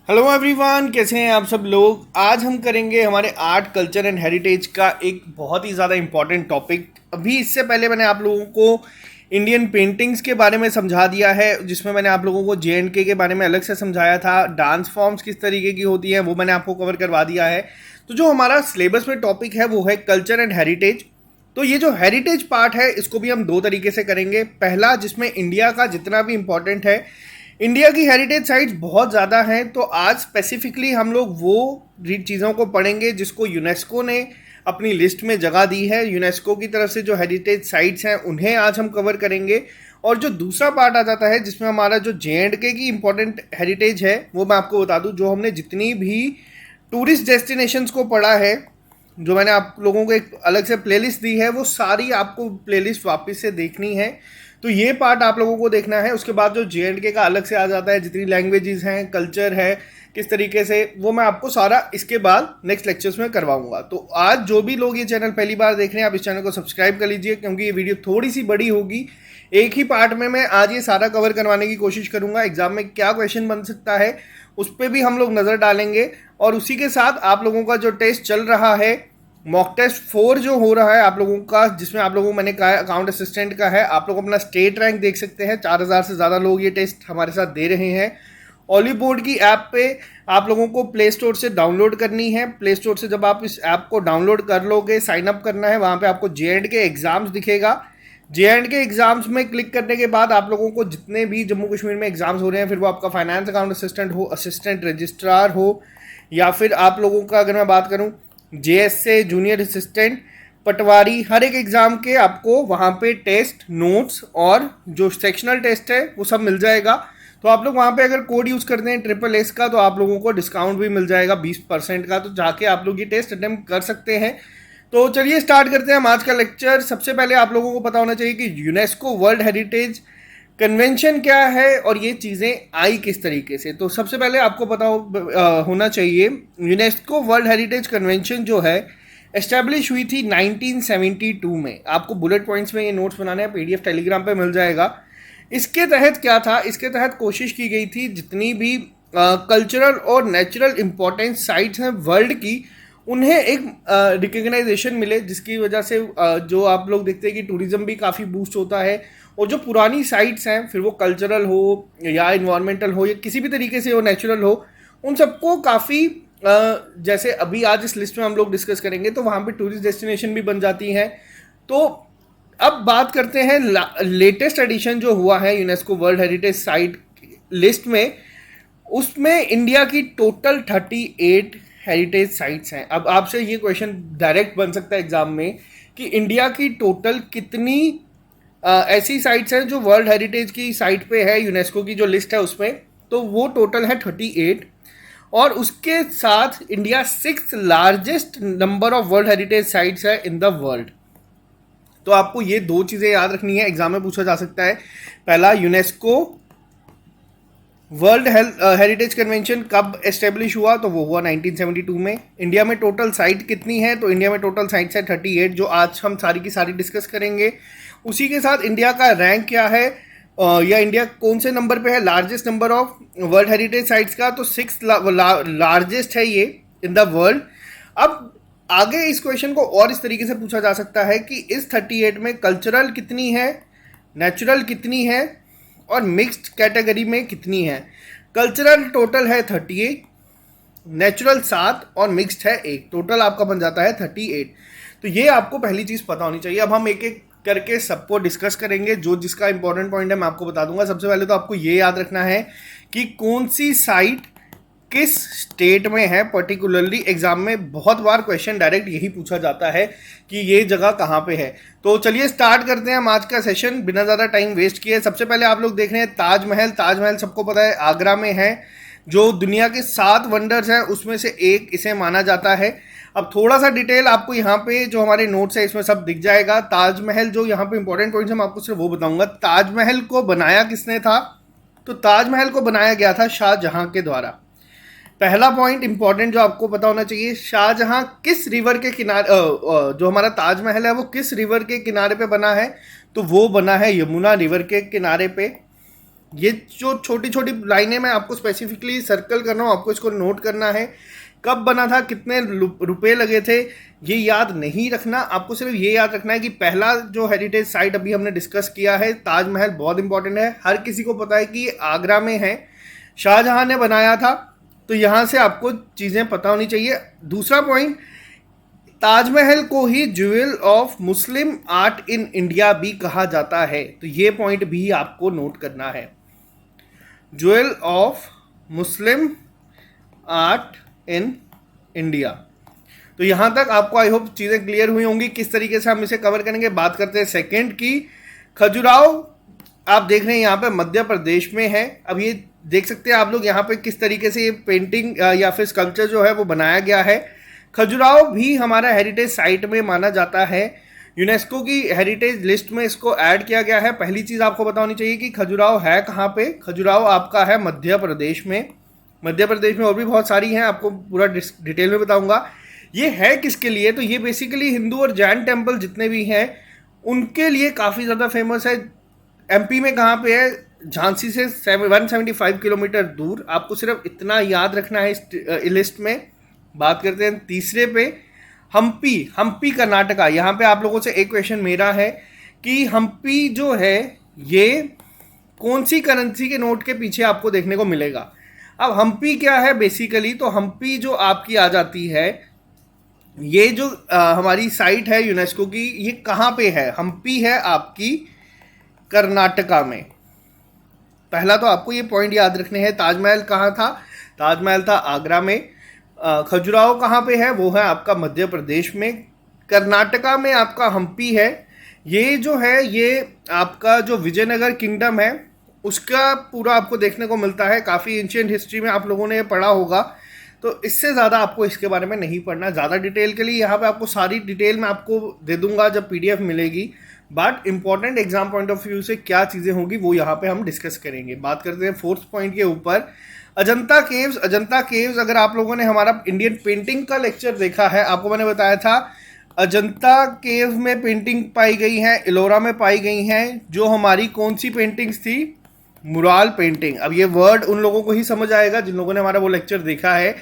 Hello everyone, कैसे हैं आप सब लोग। आज हम करेंगे हमारे आर्ट कल्चर एंड हेरिटेज का एक बहुत ही ज़्यादा इम्पॉर्टेंट टॉपिक। अभी इससे पहले मैंने आप लोगों को इंडियन पेंटिंग्स के बारे में समझा दिया है, जिसमें मैंने आप लोगों को JNK के बारे में अलग से समझाया था। डांस फॉर्म्स किस तरीके की होती हैं वो मैंने आपको कवर करवा दिया है। तो जो हमारा सिलेबस में टॉपिक है वो है कल्चर एंड हेरिटेज। तो ये जो हेरिटेज पार्ट है इसको भी हम दो तरीके से करेंगे। पहला, जिसमें इंडिया का जितना भी इम्पोर्टेंट है, इंडिया की हेरिटेज साइट्स बहुत ज़्यादा हैं, तो आज स्पेसिफिकली हम लोग वो चीज़ों को पढ़ेंगे जिसको यूनेस्को ने अपनी लिस्ट में जगह दी है। यूनेस्को की तरफ से जो हेरिटेज साइट्स हैं उन्हें आज हम कवर करेंगे। और जो दूसरा पार्ट आ जाता है जिसमें हमारा जो JNK की इम्पोर्टेंट हेरिटेज है वो मैं आपको बता दूं। जो हमने जितनी भी टूरिस्ट डेस्टिनेशंस को पढ़ा है, जो मैंने आप लोगों को एक अलग से प्लेलिस्ट दी है, वो सारी आपको प्लेलिस्ट वापस से देखनी है। तो ये पार्ट आप लोगों को देखना है। उसके बाद जो JNK का अलग से आ जाता है, जितनी लैंग्वेजेस हैं, कल्चर है, किस तरीके से, वो मैं आपको सारा इसके बाद नेक्स्ट लेक्चर्स में करवाऊंगा। तो आज जो भी लोग ये चैनल पहली बार देख रहे हैं, आप इस चैनल को सब्सक्राइब कर लीजिए, क्योंकि ये वीडियो थोड़ी सी बड़ी होगी। एक ही पार्ट में मैं आज ये सारा कवर करवाने की कोशिश करूंगा। एग्जाम में क्या क्वेश्चन बन सकता है उस पर भी हम लोग नज़र डालेंगे। और उसी के साथ आप लोगों का जो टेस्ट चल रहा है, मॉक टेस्ट 4 जो हो रहा है आप लोगों का, जिसमें आप लोगों को मैंने कहा अकाउंट असिस्टेंट का है, आप लोग अपना स्टेट रैंक देख सकते हैं। 4000 से ज़्यादा लोग ये टेस्ट हमारे साथ दे रहे हैं। ऑलिव बोर्ड की ऐप पे आप लोगों को प्ले स्टोर से डाउनलोड करनी है। प्ले स्टोर से जब आप इस ऐप को डाउनलोड कर लोगे, साइन अप करना है, वहाँ पे आपको JNK एग्जाम्स दिखेगा। JNK एग्जाम्स में क्लिक करने के बाद आप लोगों को जितने भी जम्मू कश्मीर में एग्जाम्स हो रहे हैं, फिर वो आपका फाइनेंस अकाउंट असिस्टेंट हो, असिस्टेंट रजिस्ट्रार हो, या फिर आप लोगों का अगर मैं बात करूँ JS से जूनियर असिस्टेंट, पटवारी, हर एक एग्ज़ाम के आपको वहाँ पे टेस्ट नोट्स और जो सेक्शनल टेस्ट है वो सब मिल जाएगा। तो आप लोग वहाँ पे अगर कोड यूज़ करते हैं SSS का, तो आप लोगों को डिस्काउंट भी मिल जाएगा 20% का। तो जाके आप लोग ये टेस्ट अटेम्प्ट कर सकते हैं। तो चलिए स्टार्ट करते हैं हम आज का लेक्चर। सबसे पहले आप लोगों को पता होना चाहिए कि यूनेस्को वर्ल्ड हेरिटेज कन्वेंशन क्या है और ये चीज़ें आई किस तरीके से। तो सबसे पहले आपको पता होना चाहिए, यूनेस्को वर्ल्ड हेरिटेज कन्वेंशन जो है एस्टेब्लिश हुई थी 1972 में। आपको बुलेट पॉइंट्स में ये नोट्स बनाने हैं, PDF टेलीग्राम पे मिल जाएगा। इसके तहत क्या था, इसके तहत कोशिश की गई थी जितनी भी कल्चरल और नेचुरल इम्पोर्टेंस साइट्स हैं वर्ल्ड की, उन्हें एक रिकग्नाइजेशन मिले, जिसकी वजह से जो आप लोग देखते हैं कि टूरिज्म भी काफ़ी बूस्ट होता है। और जो पुरानी साइट्स हैं, फिर वो कल्चरल हो या इन्वायरमेंटल हो या किसी भी तरीके से हो, नेचुरल हो, उन सबको काफ़ी जैसे अभी आज इस लिस्ट में हम लोग डिस्कस करेंगे, तो वहाँ पे टूरिस्ट डेस्टिनेशन भी बन जाती हैं। तो अब बात करते हैं लेटेस्ट एडिशन जो हुआ है UNESCO world heritage site list में। उसमें इंडिया की टोटल 38 हेरिटेज साइट्स हैं। अब आपसे ये क्वेश्चन डायरेक्ट बन सकता है एग्जाम में कि इंडिया की टोटल कितनी ऐसी साइट्स हैं जो वर्ल्ड हेरिटेज की साइट पे है, यूनेस्को की जो लिस्ट है उसमें। तो वो टोटल है 38। और उसके साथ India 6th largest number of world heritage sites है इन द वर्ल्ड। तो आपको ये दो चीज़ें याद रखनी है, एग्जाम में पूछा जा सकता है। पहला, यूनेस्को वर्ल्ड हेरिटेज कन्वेंशन कब एस्टेब्लिश हुआ, तो वो हुआ 1972 में। इंडिया में टोटल साइट कितनी है, तो इंडिया में टोटल साइट्स है 38, जो आज हम सारी की सारी डिस्कस करेंगे। उसी के साथ इंडिया का रैंक क्या है, या इंडिया कौन से नंबर पे है largest number of world heritage sites का, तो 6th लार्जेस्ट है ये इन द वर्ल्ड। अब आगे इस क्वेश्चन को और इस तरीके से पूछा जा सकता है कि इस 38 में कल्चरल कितनी है, नेचुरल कितनी है और मिक्स्ड कैटेगरी में कितनी है। कल्चरल टोटल है 38, नेचुरल 7 और मिक्स्ड है 1, टोटल आपका बन जाता है 38। तो ये आपको पहली चीज़ पता होनी चाहिए। अब हम एक एक करके सबको डिस्कस करेंगे, जो जिसका इंपॉर्टेंट पॉइंट है मैं आपको बता दूंगा। सबसे पहले तो आपको ये याद रखना है कि कौन सी साइट किस स्टेट में है। पर्टिकुलरली एग्जाम में बहुत बार क्वेश्चन डायरेक्ट यही पूछा जाता है कि ये जगह कहाँ पे है। तो चलिए स्टार्ट करते हैं हम आज का सेशन बिना ज़्यादा टाइम वेस्ट किए। सबसे पहले आप लोग देख रहे हैं ताजमहल। ताजमहल सबको पता है आगरा में है, जो दुनिया के 7 वंडर्स हैं उसमें से एक इसे माना जाता है। अब थोड़ा सा डिटेल आपको यहाँ पे जो हमारे नोट्स है इसमें सब दिख जाएगा। ताजमहल जो यहाँ पे इंपॉर्टेंट पॉइंट्स है मैं आपको सिर्फ वो बताऊंगा। ताजमहल को बनाया किसने था, तो ताजमहल को बनाया गया था शाहजहां के द्वारा। पहला पॉइंट इंपॉर्टेंट जो आपको पता होना चाहिए, शाहजहां किस रिवर के किनारे, जो हमारा ताजमहल है वो किस रिवर के किनारे पे बना है, तो वो बना है यमुना रिवर के किनारे पे। ये जो छोटी छोटी लाइनें मैं आपको स्पेसिफिकली सर्कल कर रहा हूँ, आपको इसको नोट करना है। कब बना था, कितने रुपए लगे थे, ये याद नहीं रखना। आपको सिर्फ ये याद रखना है कि पहला जो हेरिटेज साइट अभी हमने डिस्कस किया है ताजमहल, बहुत इंपॉर्टेंट है, हर किसी को पता है कि ये आगरा में है, शाहजहां ने बनाया था, तो यहां से आपको चीजें पता होनी चाहिए। दूसरा पॉइंट, ताजमहल को ही jewel of Muslim art in India भी कहा जाता है, तो ये पॉइंट भी आपको नोट करना है, jewel of Muslim art in India. तो यहां तक आपको आई होप चीजें क्लियर हुई होंगी किस तरीके से हम इसे कवर करेंगे। बात करते हैं सेकंड की, खजुराहो आप देख रहे हैं यहाँ पे मध्य प्रदेश में है। अब ये देख सकते हैं आप लोग यहाँ पे किस तरीके से ये पेंटिंग या फिर स्कल्पचर जो है वो बनाया गया है। खजुराहो भी हमारा हेरिटेज साइट में माना जाता है, यूनेस्को की हेरिटेज लिस्ट में इसको ऐड किया गया है। पहली चीज आपको पता होनी चाहिए कि खजुराहो है कहाँ पे। खजुराहो आपका है मध्य प्रदेश में। मध्य प्रदेश में और भी बहुत सारी हैं, आपको पूरा डिटेल में बताऊंगा। ये है किसके लिए, तो ये बेसिकली हिंदू और जैन टेम्पल जितने भी हैं उनके लिए काफ़ी ज़्यादा फेमस है। एमपी में कहाँ पे है, झांसी से 175 किलोमीटर दूर। आपको सिर्फ इतना याद रखना है इस लिस्ट में। बात करते हैं तीसरे पे, हम्पी कर्नाटका। यहाँ पे आप लोगों से एक क्वेश्चन मेरा है कि हम्पी जो है ये कौन सी करेंसी के नोट के पीछे आपको देखने को मिलेगा। अब हम्पी क्या है बेसिकली, तो हम्पी जो आपकी आ जाती है, ये जो हमारी साइट है यूनेस्को की, ये कहाँ पे है, हम्पी है आपकी कर्नाटका में। पहला तो आपको ये पॉइंट याद रखने हैं। ताजमहल कहाँ था, ताजमहल था आगरा में। खजुराहो कहाँ पे है, वो है आपका मध्य प्रदेश में। कर्नाटका में आपका हम्पी है। ये जो है ये आपका जो विजयनगर किंगडम है उसका पूरा आपको देखने को मिलता है। काफ़ी एंशिएंट हिस्ट्री में आप लोगों ने पढ़ा होगा, तो इससे ज़्यादा आपको इसके बारे में नहीं पढ़ना। ज़्यादा डिटेल के लिए यहाँ पे आपको सारी डिटेल मैं आपको दे दूंगा जब पीडीएफ मिलेगी, but important exam point of view से क्या चीज़ें होंगी वो यहाँ पे हम डिस्कस करेंगे। बात करते हैं फोर्थ पॉइंट के ऊपर, अजंता केव्स। अजंता केव्स अगर आप लोगों ने हमारा इंडियन पेंटिंग का लेक्चर देखा है, आपको मैंने बताया था अजंता केव में पेंटिंग पाई गई है, इलोरा में पाई गई हैं, जो हमारी कौन सी पेंटिंग्स थी, मुराल पेंटिंग। अब ये वर्ड उन लोगों को ही समझ आएगा जिन लोगों ने हमारा वो लेक्चर देखा है।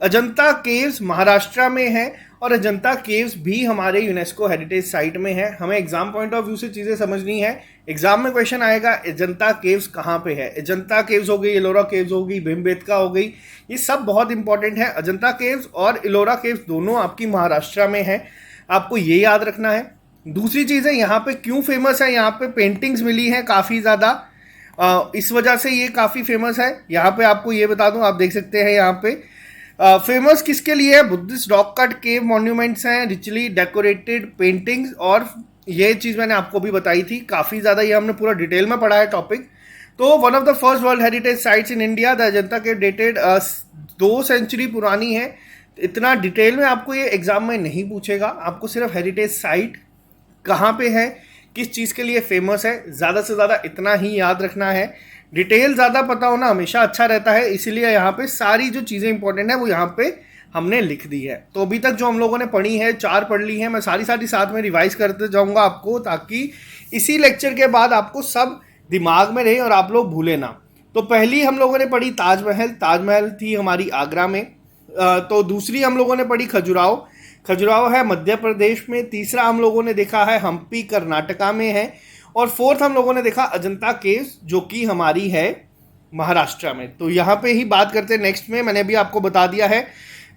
अजंता केव्स महाराष्ट्र में है और अजंता केव्स भी हमारे यूनेस्को हेरिटेज साइट में है। हमें एग्जाम पॉइंट ऑफ व्यू से चीज़ें समझनी है। एग्जाम में क्वेश्चन आएगा अजंता केव्स कहाँ पे है। अजंता केव्स हो गई, एलोरा केव्स हो गई, भीमबेटका हो गई, ये सब बहुत इंपॉर्टेंट है। अजंता केव्स और एलोरा केव्स दोनों आपकी महाराष्ट्र में है, आपको ये याद रखना है। दूसरी चीज़ है यहाँ पे क्यों फेमस है, यहाँ पे पेंटिंग्स मिली हैं काफ़ी ज़्यादा, इस वजह से ये काफ़ी फेमस है। यहाँ पे आपको ये बता दूँ, आप देख सकते हैं यहाँ पे फेमस किसके लिए है, Buddhist rock cut cave monuments हैं, रिचली डेकोरेटेड पेंटिंग्स, और ये चीज़ मैंने आपको भी बताई थी काफ़ी ज़्यादा, ये हमने पूरा डिटेल में पढ़ा है टॉपिक। तो one of the first world heritage sites in India, the Ajanta cave dated 2 century पुरानी है। इतना डिटेल में आपको ये एग्जाम में नहीं पूछेगा, आपको सिर्फ हेरिटेज साइट कहाँ पे है, किस चीज़ के लिए फेमस है, ज़्यादा से ज़्यादा इतना ही याद रखना है। डिटेल ज़्यादा पता होना हमेशा अच्छा रहता है, इसीलिए यहाँ पे सारी जो चीज़ें इंपॉर्टेंट है वो यहाँ पे हमने लिख दी है। तो अभी तक जो हम लोगों ने पढ़ी है 4 पढ़ ली है, मैं सारी साथ में रिवाइज करते जाऊँगा आपको, ताकि इसी लेक्चर के बाद आपको सब दिमाग में रहे और आप लोग भूले ना। तो पहली हम लोगों ने पढ़ी ताजमहल, ताजमहल थी हमारी आगरा में। तो दूसरी हम लोगों ने पढ़ी खजुराहो, खजुराहो है मध्य प्रदेश में। तीसरा हम लोगों ने देखा है हम्पी कर्नाटका में है, और फोर्थ हम लोगों ने देखा अजंता केव्स जो कि हमारी है महाराष्ट्र में। तो यहाँ पे ही बात करते हैं नेक्स्ट में, मैंने भी आपको बता दिया है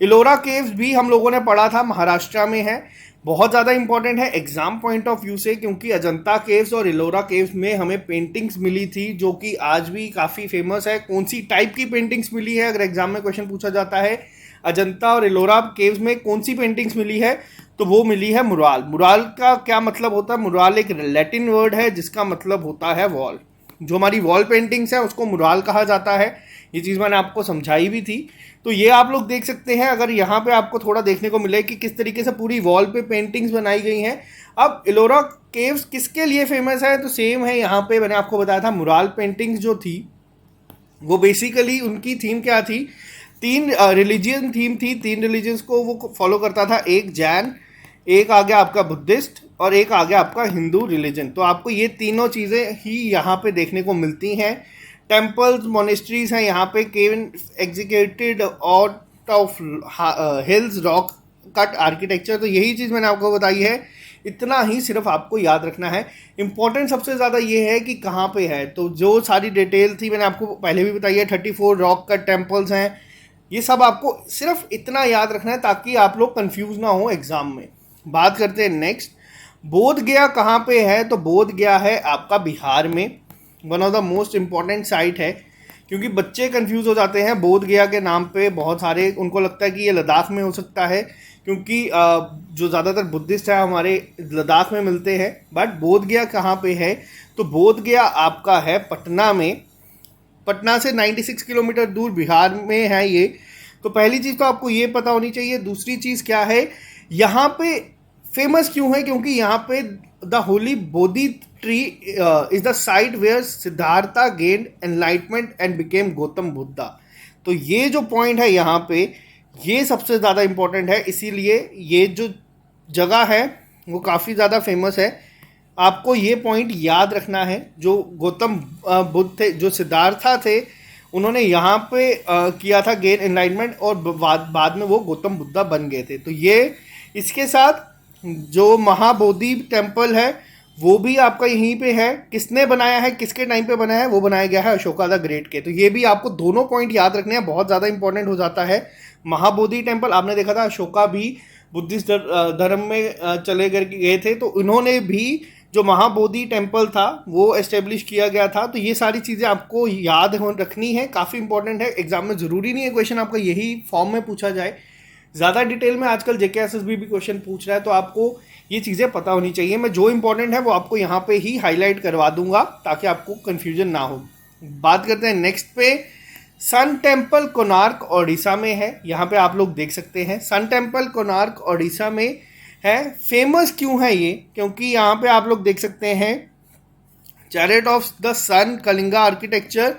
इलोरा केव्स भी हम लोगों ने पढ़ा था, महाराष्ट्र में है। बहुत ज़्यादा इंपॉर्टेंट है एग्जाम पॉइंट ऑफ व्यू से, क्योंकि अजंता केव्स और इलोरा केव्स में हमें पेंटिंग्स मिली थी जो कि आज भी काफ़ी फेमस है। कौन सी टाइप की पेंटिंग्स मिली है, अगर एग्जाम में क्वेश्चन पूछा जाता है अजंता और इलोरा केव्स में कौन सी पेंटिंग्स मिली है, तो वो मिली है मुराल। मुराल का क्या मतलब होता है, मुराल एक लैटिन वर्ड है जिसका मतलब होता है वॉल। जो हमारी वॉल पेंटिंग्स है उसको मुराल कहा जाता है, ये चीज़ मैंने आपको समझाई भी थी। तो ये आप लोग देख सकते हैं, अगर यहाँ पे आपको थोड़ा देखने को मिले कि किस तरीके से पूरी वॉल पे पेंटिंग्स बनाई गई हैं। अब इलोरा केव्स किसके लिए फेमस है, तो सेम है, यहाँ पे मैंने आपको बताया था मुराल पेंटिंग्स जो थी वो बेसिकली उनकी थीम क्या थी, 3 रिलीजियन थीम थी। 3 रिलीजन्स को वो फॉलो करता था, एक जैन, एक आ गया आपका बुद्धिस्ट, और एक आ गया आपका हिंदू रिलीजन। तो आपको ये तीनों चीज़ें ही यहाँ पे देखने को मिलती हैं। टेम्पल्स, मोनेस्ट्रीज हैं यहाँ पे, caves executed out of hills, rock cut architecture. तो यही चीज़ मैंने आपको बताई है, इतना ही सिर्फ आपको याद रखना है। इम्पोर्टेंट सबसे ज़्यादा ये है कि कहाँ पे है। तो जो सारी डिटेल थी मैंने आपको पहले भी बताई है, 34 रॉक कट टेम्पल्स हैं, ये सब आपको सिर्फ इतना याद रखना है ताकि आप लोग कंफ्यूज ना हो एग्जाम में। बात करते हैं नेक्स्ट, बोध गया कहाँ पे है। तो बोध गया है आपका बिहार में, one of the most important site है, क्योंकि बच्चे कंफ्यूज हो जाते हैं बोध गया के नाम पे। बहुत सारे उनको लगता है कि ये लद्दाख में हो सकता है, क्योंकि जो ज़्यादातर बुद्धिस्ट है हमारे लद्दाख में मिलते हैं। बट बोध गया कहाँ पे है, तो बोध गया आपका है पटना में, पटना से 96 किलोमीटर दूर बिहार में है ये। तो पहली चीज़ तो आपको ये पता होनी चाहिए। दूसरी चीज़ क्या है, यहाँ पे फेमस क्यों है, क्योंकि यहाँ पे the holy Bodhi tree is the site where Siddhartha gained enlightenment and became Gautam Buddha. तो ये जो पॉइंट है यहाँ पे, ये सबसे ज़्यादा इम्पोर्टेंट है, इसीलिए ये जो जगह है वो काफ़ी ज़्यादा फेमस है। आपको ये पॉइंट याद रखना है। जो गौतम बुद्ध थे, जो सिद्धार्था थे, उन्होंने यहाँ पे किया था गेन एनलाइटमेंट, और बाद में वो गौतम बुद्धा बन गए थे। तो ये इसके साथ जो महाबोधि टेम्पल है वो भी आपका यहीं पे है। किसने बनाया है, किसके टाइम पे बनाया है, वो बनाया गया है अशोका द ग्रेट के। तो ये भी आपको दोनों पॉइंट याद रखने हैं, बहुत ज़्यादा इंपॉर्टेंट हो जाता है। महाबोधि टेम्पल आपने देखा था, अशोका भी बुद्धिस्ट धर्म में चले गए थे, तो उन्होंने भी जो महाबोधि टेम्पल था वो एस्टेब्लिश किया गया था। तो ये सारी चीज़ें आपको याद रखनी है, काफ़ी इंपॉर्टेंट है। एग्जाम में ज़रूरी नहीं है क्वेश्चन आपका यही फॉर्म में पूछा जाए, ज़्यादा डिटेल में आजकल जेकेएसएसबी भी क्वेश्चन पूछ रहा है, तो आपको ये चीज़ें पता होनी चाहिए। मैं जो इंपॉर्टेंट है वो आपको यहाँ पे ही हाईलाइट करवा दूंगा ताकि आपको कन्फ्यूजन ना हो। बात करते हैं नेक्स्ट पे, सन टेम्पल कोणार्क ओडिशा में है। यहाँ पे आप लोग देख सकते हैं सन टेम्पल कोणार्क ओडिशा में है। फेमस क्यों है ये, क्योंकि यहाँ पे आप लोग देख सकते हैं chariot of the sun, Kalinga architecture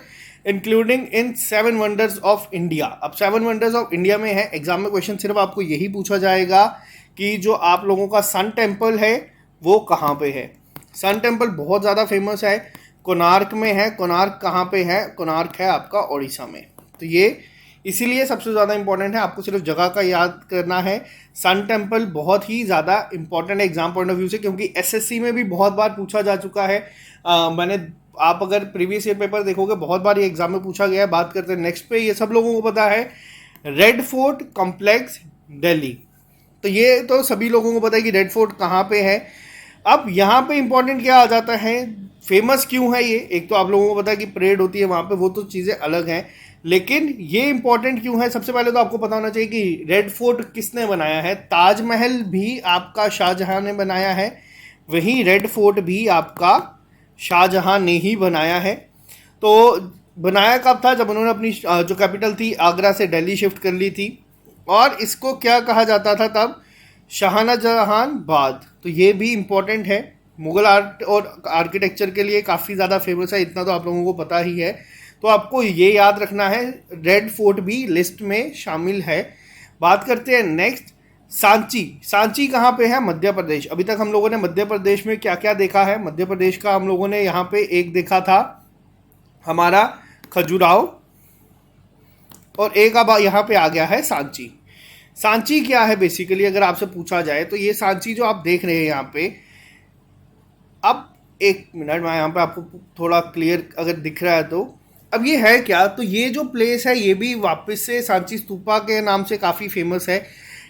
including in 7 wonders of India. अब 7 वंडर्स ऑफ इंडिया में है, एग्जाम में क्वेश्चन सिर्फ आपको यही पूछा जाएगा कि जो आप लोगों का सन टेम्पल है वो कहाँ पे है। सन टेम्पल बहुत ज़्यादा फेमस है, कोणार्क में है। कोणार्क कहाँ पे है, कोणार्क है आपका ओडिशा में। तो ये इसीलिए सबसे ज़्यादा इंपॉर्टेंट है, आपको सिर्फ जगह का याद करना है। सन टेम्पल बहुत ही ज़्यादा इंपॉर्टेंट है एग्जाम पॉइंट ऑफ व्यू से, क्योंकि एसएससी में भी बहुत बार पूछा जा चुका है। आप अगर प्रीवियस ईयर पेपर देखोगे बहुत बार ये एग्जाम में पूछा गया है। बात करते हैं नेक्स्ट पे, ये सब लोगों को पता है, रेड फोर्ट कॉम्प्लेक्स दिल्ली। तो ये तो सभी लोगों को पता है कि रेड फोर्ट कहाँ पे है। अब यहाँ पे इंपॉर्टेंट क्या आ जाता है, फेमस क्यों है ये। एक तो आप लोगों को पता है कि परेड होती है वहाँ पे, वो तो चीज़ें अलग हैं, लेकिन ये इंपॉर्टेंट क्यों है, सबसे पहले तो आपको पता होना चाहिए कि रेड फोर्ट किसने बनाया है। ताजमहल भी आपका शाहजहां ने बनाया है, वहीं रेड फोर्ट भी आपका शाहजहां ने ही बनाया है। तो बनाया कब था, जब उन्होंने अपनी जो कैपिटल थी आगरा से दिल्ली शिफ्ट कर ली थी, और इसको क्या कहा जाता था तब, शाहजहान बाद। तो ये भी इम्पोर्टेंट है, मुग़ल आर्ट और आर्किटेक्चर के लिए काफ़ी ज़्यादा फेमस है, इतना तो आप लोगों को पता ही है। तो आपको ये याद रखना है, रेड फोर्ट भी लिस्ट में शामिल है। बात करते हैं नेक्स्ट, सांची। सांची कहाँ पे है, मध्य प्रदेश। अभी तक हम लोगों ने मध्य प्रदेश में क्या क्या देखा है, मध्य प्रदेश का हम लोगों ने यहाँ पे एक देखा था हमारा खजुराहो, और एक अब यहाँ पे आ गया है सांची। सांची क्या है बेसिकली, अगर आपसे पूछा जाए तो ये सांची जो आप देख रहे हैं यहाँ पे, अब एक मिनट मैं यहाँ पे आपको थोड़ा क्लियर अगर दिख रहा है तो, अब ये है क्या, तो ये जो प्लेस है ये भी वापस से सांची स्तूपा के नाम से काफ़ी फेमस है।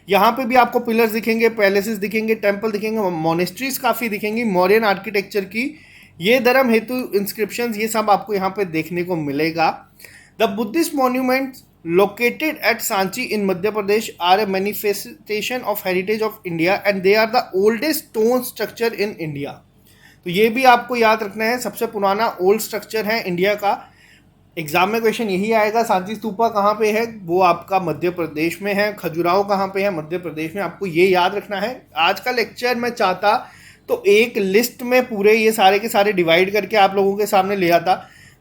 यहाँ पे भी आपको पिलर्स दिखेंगे, पैलेसेस दिखेंगे, टेम्पल दिखेंगे, मोनेस्ट्रीज काफ़ी दिखेंगी मौर्यन आर्किटेक्चर की। ये धर्म हेतु इंस्क्रिप्शंस, ये सब आपको यहाँ पे देखने को मिलेगा। The Buddhist monuments located at Sanchi in Madhya Pradesh are a manifestation of heritage of India and they are the oldest stone structure in India। तो ये भी आपको याद रखना है, सबसे पुराना ओल्ड स्ट्रक्चर है इंडिया का। एग्जाम में क्वेश्चन यही आएगा, सांची स्तूपा कहाँ पे है, वो आपका मध्य प्रदेश में है। खजुराहो कहाँ पे है, मध्य प्रदेश में। आपको ये याद रखना है। आज का लेक्चर मैं चाहता तो एक लिस्ट में पूरे ये सारे के सारे डिवाइड करके आप लोगों के सामने ले आता,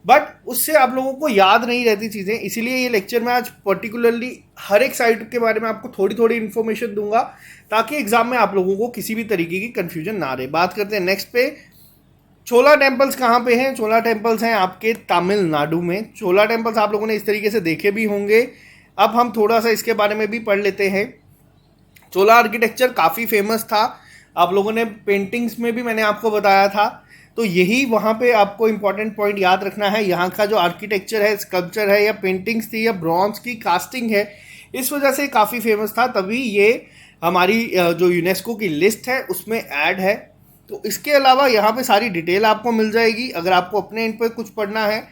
बट उससे आप लोगों को याद नहीं रहती चीज़ें, इसीलिए ये लेक्चर में आज पर्टिकुलरली हर एक साइट के बारे में आपको थोड़ी थोड़ी इन्फॉर्मेशन दूंगा, ताकि एग्जाम में आप लोगों को किसी भी तरीके की कन्फ्यूजन ना रहे। बात करते हैं नेक्स्ट पे, चोला टेम्पल्स कहाँ पे हैं। चोला टेम्पल्स हैं आपके तमिलनाडु में। चोला टेम्पल्स आप लोगों ने इस तरीके से देखे भी होंगे। अब हम थोड़ा सा इसके बारे में भी पढ़ लेते हैं। चोला आर्किटेक्चर काफ़ी फेमस था, आप लोगों ने पेंटिंग्स में भी मैंने आपको बताया था। तो यही वहाँ पे आपको इंपॉर्टेंट पॉइंट याद रखना है, यहाँ का जो आर्किटेक्चर है, स्कल्पचर है, या पेंटिंग्स थी, या ब्रॉन्ज की कास्टिंग है, इस वजह से काफ़ी फेमस था, तभी ये हमारी जो यूनेस्को की लिस्ट है उसमें ऐड है। तो इसके अलावा यहाँ पे सारी डिटेल आपको मिल जाएगी। अगर आपको अपने इन पर कुछ पढ़ना है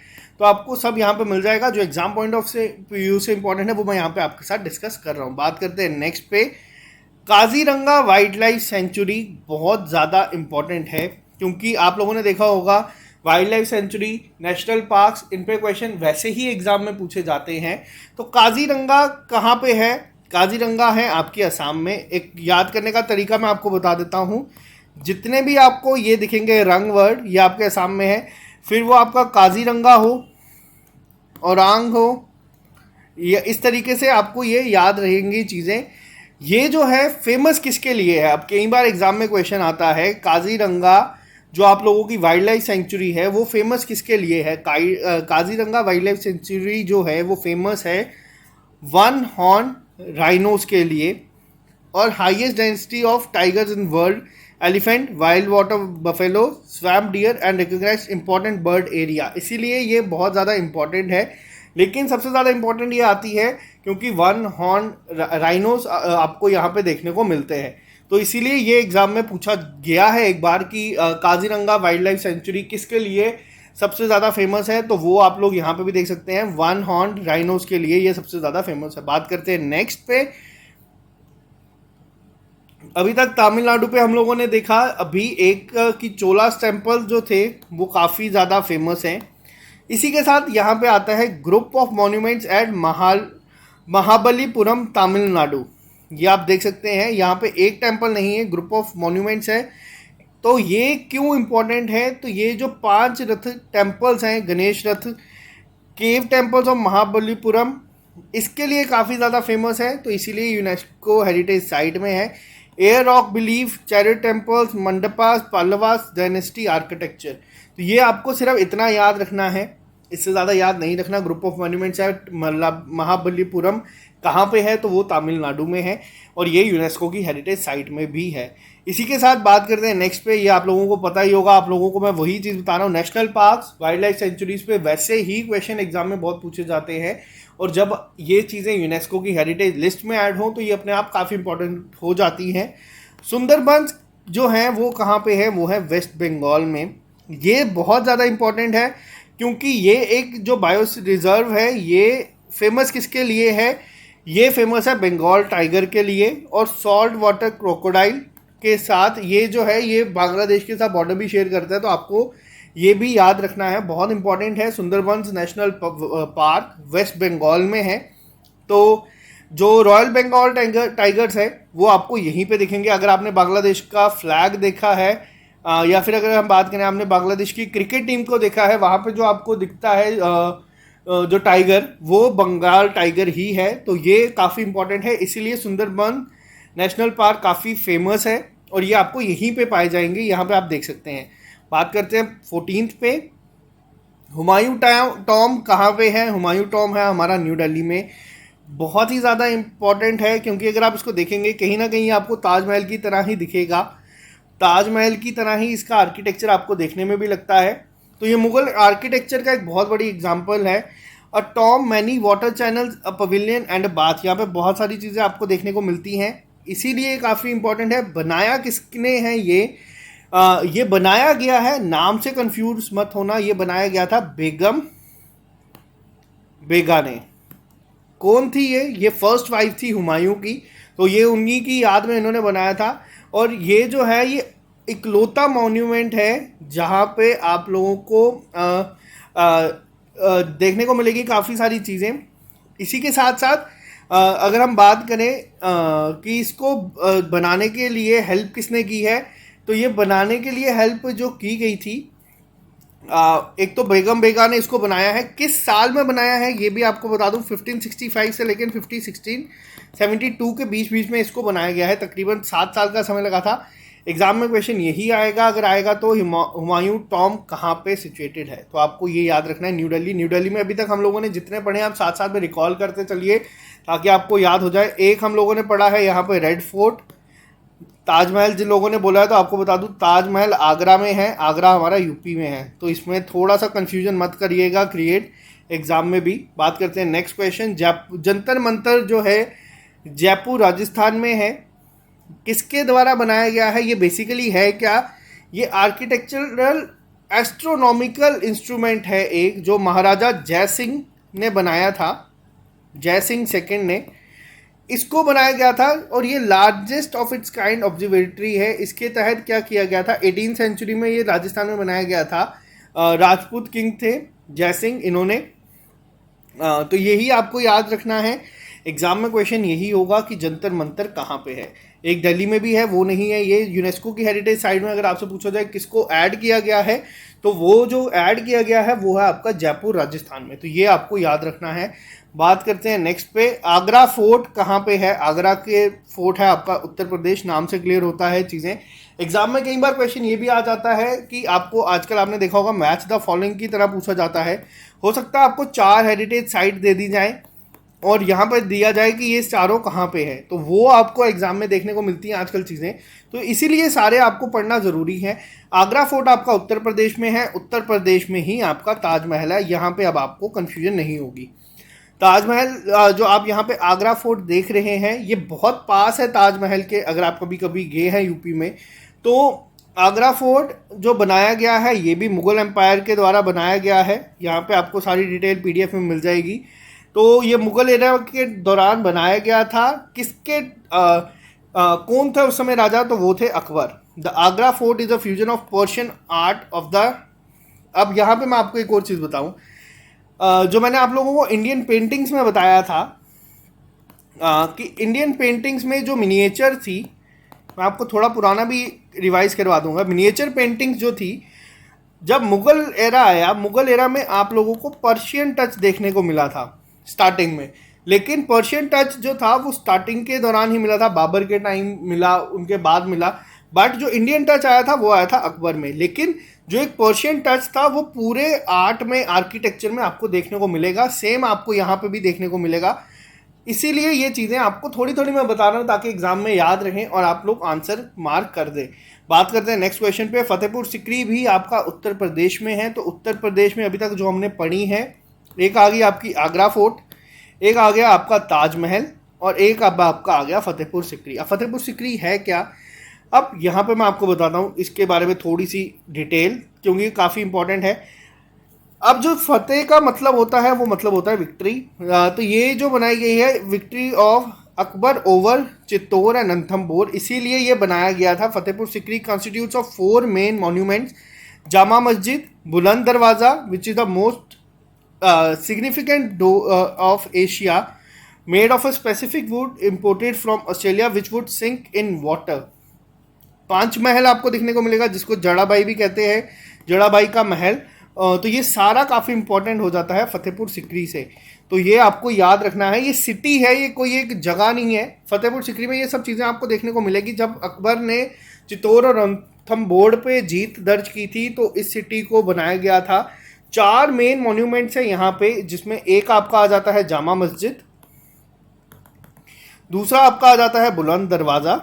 तो आपको सब यहाँ पे मिल जाएगा। जो एग्जाम पॉइंट ऑफ से व्यू से इंपॉर्टेंट है वो मैं यहाँ पे आपके साथ डिस्कस कर रहा हूँ। बात करते हैं नेक्स्ट पे, काजीरंगा वाइल्ड लाइफ सेंचुरी बहुत ज़्यादा इम्पॉर्टेंट है, क्योंकि आप लोगों ने देखा होगा wild life sanctuary, national parks, इन पे क्वेश्चन वैसे ही एग्जाम में पूछे जाते हैं। तो काजीरंगा कहाँ पे है? काजीरंगा है आपकी असम में। एक याद करने का तरीका मैं आपको बता देता हूँ। जितने भी आपको ये दिखेंगे रंग वर्ड, ये आपके असम में है, फिर वो आपका काजीरंगा हो, औरांग हो, ये इस तरीके से आपको ये याद रहेंगी चीज़ें। ये जो है फेमस किसके लिए है? अब कई बार एग्जाम में क्वेश्चन आता है, काजीरंगा जो आप लोगों की वाइल्ड लाइफ सेंचुरी है वो फेमस किसके लिए है? काजीरंगा वाइल्ड लाइफ सेंचुरी जो है वो फेमस है वन हॉर्न राइनोस के लिए, और highest density of tigers in world, elephant, wild water buffalo, swamp deer and recognised important bird area. इसीलिए ये बहुत ज़्यादा इंपॉर्टेंट है। लेकिन सबसे ज़्यादा इंपॉर्टेंट ये आती है क्योंकि वन हॉर्न राइनोस आपको यहाँ पे देखने को मिलते हैं। तो इसीलिए ये एग्जाम में पूछा गया है एक बार कि काजीरंगा वाइल्ड लाइफ सेंचुरी किसके लिए सबसे ज़्यादा फेमस है। तो वो आप लोग यहाँ पे भी देख सकते हैं, वन हॉर्न राइनोस के लिए ये सबसे ज़्यादा फेमस है। बात करते हैं नेक्स्ट पे, अभी तक तमिलनाडु पे हम लोगों ने देखा अभी एक कि चोलास टेम्पल जो थे वो काफ़ी ज़्यादा फेमस हैं। इसी के साथ यहाँ पे आता है group of monuments eight Mahabalipuram Tamil Nadu. ये आप देख सकते हैं, यहाँ पे एक टेम्पल नहीं है, ग्रुप ऑफ मॉन्यूमेंट्स है। तो ये क्यों इम्पोर्टेंट है? तो ये जो 5 रथ टेम्पल्स हैं, गणेश रथ, केव टेम्पल्स ऑफ महाबलीपुरम, इसके लिए काफ़ी ज़्यादा फेमस है। तो इसीलिए यूनेस्को हेरिटेज साइट में है। Air rock belief, chariot temples, mandapas, Pallavas dynasty architecture. तो ये आपको सिर्फ इतना याद रखना है, इससे ज़्यादा याद नहीं रखना। Group of monuments eight Mahabalipuram कहाँ पे है? तो वो तमिलनाडु में है, और ये यूनेस्को की हेरिटेज साइट में भी है। इसी के साथ बात करते हैं नेक्स्ट पे, ये आप लोगों को पता ही होगा, आप लोगों को मैं वही चीज़ बता रहा हूँ, national parks, wild life sanctuaries पे वैसे ही क्वेश्चन एग्जाम में बहुत पूछे जाते हैं। और जब ये चीज़ें यूनेस्को की हेरिटेज लिस्ट में ऐड हो तो ये अपने आप काफ़ी इंपॉर्टेंट हो जाती हैं। सुंदरबंस जो है वो कहाँ पे है? वो है वेस्ट बंगाल में। ये बहुत ज़्यादा इंपॉर्टेंट है क्योंकि ये एक जो बायो रिजर्व है, ये फेमस किसके लिए है? ये फेमस है बंगाल टाइगर के लिए और सॉल्ट वाटर क्रोकोडाइल के साथ। ये जो है ये बांग्लादेश के साथ बॉर्डर भी शेयर करता है, तो आपको ये भी याद रखना है, बहुत इंपॉर्टेंट है। सुंदरबंस नेशनल पार्क वेस्ट बंगाल में है। तो जो रॉयल बंगाल टाइगर्स है वो आपको यहीं पे दिखेंगे। अगर आपने बांग्लादेश का फ्लैग देखा है, या फिर अगर हम बात करें आपने बांग्लादेश की क्रिकेट टीम को देखा है, वहाँ पे जो आपको दिखता है जो टाइगर, वो बंगाल टाइगर ही है। तो ये काफ़ी इंपॉर्टेंट है, इसीलिए सुंदरबन नेशनल पार्क काफ़ी फेमस है और ये आपको यहीं पे पाए जाएंगे। यहाँ पे आप देख सकते हैं। बात करते हैं 14th पे, हुमायूं टॉम कहाँ पे है? हुमायूं टॉम है हमारा न्यू दिल्ली में। बहुत ही ज़्यादा इम्पॉर्टेंट है क्योंकि अगर आप इसको देखेंगे कहीं ना कहीं आपको ताजमहल की तरह ही दिखेगा, ताजमहल की तरह ही इसका आर्किटेक्चर आपको देखने में भी लगता है। तो ये मुगल आर्किटेक्चर का एक बहुत बड़ी एग्जाम्पल है। A tomb, many water channels, a pavilion and a bath, यहाँ पे बहुत सारी चीज़ें आपको देखने को मिलती हैं, इसीलिए काफ़ी इंपॉर्टेंट है। बनाया किसने है ये बनाया गया है, नाम से कंफ्यूज मत होना, ये बनाया गया था बेगम बेगा ने। कौन थी ये फर्स्ट वाइफ थी हुमायूं की, तो ये उन्हीं की याद में इन्होंने बनाया था। और ये जो है ये इकलौता मॉन्यूमेंट है जहाँ पे आप लोगों को देखने को मिलेगी काफ़ी सारी चीज़ें। इसी के साथ साथ अगर हम बात करें कि इसको बनाने के लिए हेल्प किसने की है, तो ये बनाने के लिए हेल्प जो की गई थी एक तो बेगम बेगा ने इसको बनाया है, किस साल में बनाया है ये भी आपको बता दूं, 1565 से लेकिन 1672 के बीच बीच में इसको बनाया गया है, तकरीबन 7 साल का समय लगा था। एग्जाम में क्वेश्चन यही आएगा, अगर आएगा तो हुमायूं टॉम कहाँ पे सिचुएटेड है, तो आपको ये याद रखना है, न्यू दिल्ली। न्यू दिल्ली में अभी तक हम लोगों ने जितने पढ़े हैं आप साथ साथ में रिकॉल करते चलिए ताकि आपको याद हो जाए। एक हम लोगों ने पढ़ा है यहाँ पे रेड फोर्ट, ताजमहल जिन लोगों ने बोला है तो आपको बता दूं ताजमहल आगरा में है, आगरा हमारा यूपी में है, तो इसमें थोड़ा सा कंफ्यूजन मत करिएगा क्रिएट एग्जाम में भी। बात करते हैं नेक्स्ट क्वेश्चन, जंतर मंतर जो है जयपुर राजस्थान में है, किसके द्वारा बनाया गया है, ये बेसिकली है क्या, ये आर्किटेक्चरल एस्ट्रोनॉमिकल इंस्ट्रूमेंट है एक, जो महाराजा जय सिंह ने बनाया था, जय सिंह सेकेंड ने इसको बनाया गया था, और ये largest of its kind observatory है। इसके तहत क्या किया गया था, 18th सेंचुरी में ये राजस्थान में बनाया गया था, राजपूत किंग थे जय सिंह इन्होंने। तो यही आपको याद रखना है, एग्जाम में क्वेश्चन यही होगा कि जंतर मंतर कहाँ पे है। एक दिल्ली में भी है, वो नहीं है, ये यूनेस्को की हेरिटेज साइट में अगर आपसे पूछा जाए किसको ऐड किया गया है, तो वो जो ऐड किया गया है वो है आपका जयपुर राजस्थान में, तो ये आपको याद रखना है। बात करते हैं नेक्स्ट पे, आगरा फोर्ट कहाँ पे है, आगरा के फोर्ट है आपका उत्तर प्रदेश, नाम से क्लियर होता है चीज़ें। एग्जाम में कई बार क्वेश्चन ये भी आ जाता है कि आपको आजकल आपने देखा होगा मैच द फॉलोइंग की तरह पूछा जाता है, हो सकता है आपको 4 हेरिटेज साइट दे दी जाए और यहाँ पर दिया जाए कि ये चारों कहाँ पे है, तो वो आपको एग्जाम में देखने को मिलती हैं आजकल चीज़ें, तो इसीलिए सारे आपको पढ़ना ज़रूरी है। आगरा फोर्ट आपका उत्तर प्रदेश में है, उत्तर प्रदेश में ही आपका ताजमहल है, यहाँ पे अब आपको कन्फ्यूजन नहीं होगी। ताजमहल जो आप यहाँ पे आगरा फोर्ट देख रहे हैं ये बहुत पास है ताजमहल के, अगर आप कभी कभी गए हैं यूपी में तो आगरा फोर्ट जो बनाया गया है ये भी मुगल एम्पायर के द्वारा बनाया गया है, यहाँ पे आपको सारी डिटेल पीडीएफ में मिल जाएगी। तो ये मुगल एरा के दौरान बनाया गया था, किसके कौन थे उस समय राजा, तो वो थे Akbar. The Agra fort is a fusion of Persian art of the, अब यहाँ पे मैं आपको एक और चीज़ बताऊँ, जो मैंने आप लोगों को इंडियन पेंटिंग्स में बताया था कि इंडियन पेंटिंग्स में जो मिनिएचर थी, मैं आपको थोड़ा पुराना भी रिवाइज करवा दूंगा। मिनिएचर पेंटिंग्स जो थी, जब मुगल एरा आया, मुगल एरा में आप लोगों को पर्शियन टच देखने को मिला था स्टार्टिंग में, लेकिन पर्शियन टच जो था वो स्टार्टिंग के दौरान ही मिला था, बाबर के टाइम मिला, उनके बाद मिला, बट जो इंडियन टच आया था वो आया था अकबर में। लेकिन जो एक पर्शियन टच था वो पूरे आर्ट में, आर्किटेक्चर में आपको देखने को मिलेगा, सेम आपको यहाँ पे भी देखने को मिलेगा। इसीलिए ये चीज़ें आपको थोड़ी थोड़ी मैं बता रहा हूँ ताकि एग्जाम में याद रहें और आप लोग आंसर मार्क कर दें। बात करते हैं नेक्स्ट क्वेश्चन पे, फतेहपुर सिकरी भी आपका उत्तर प्रदेश में है, तो उत्तर प्रदेश में अभी तक जो हमने पढ़ी है, एक आ गई आपकी आगरा फोर्ट, एक आ गया आपका ताजमहल, और एक अब आपका आ गया फतेहपुर सिकरी। अब फतेहपुर सिकरी है क्या, अब यहाँ पे मैं आपको बताता हूँ इसके बारे में थोड़ी सी डिटेल, क्योंकि काफ़ी इंपॉर्टेंट है। अब जो फतेह का मतलब होता है वो मतलब होता है विक्ट्री, तो ये जो बनाई गई है victory of Akbar over Chittor and Ranthambore, इसीलिए ये बनाया गया था। Fatehpur Sikri constitutes of 4 main monuments, Jama Masjid, बुलंद दरवाज़ा which is the most significant of Asia, made of a specific wood imported from Australia which would sink in water। 5 महल आपको देखने को मिलेगा जिसको जड़ाबाई भी कहते हैं, जड़ाबाई का महल। तो ये सारा काफ़ी इंपॉर्टेंट हो जाता है फतेहपुर सिकरी से, तो ये आपको याद रखना है। ये सिटी है, ये कोई एक जगह नहीं है। फतेहपुर सिकरी में ये सब चीज़ें आपको देखने को मिलेगी। जब अकबर ने चित्तौड़ और रणथंभौर पे जीत दर्ज की थी तो इस सिटी को बनाया गया था। 4 मेन मॉन्यूमेंट्स है यहाँ पे, जिसमें एक आपका आ जाता है जामा मस्जिद, दूसरा आपका आ जाता है बुलंद दरवाज़ा।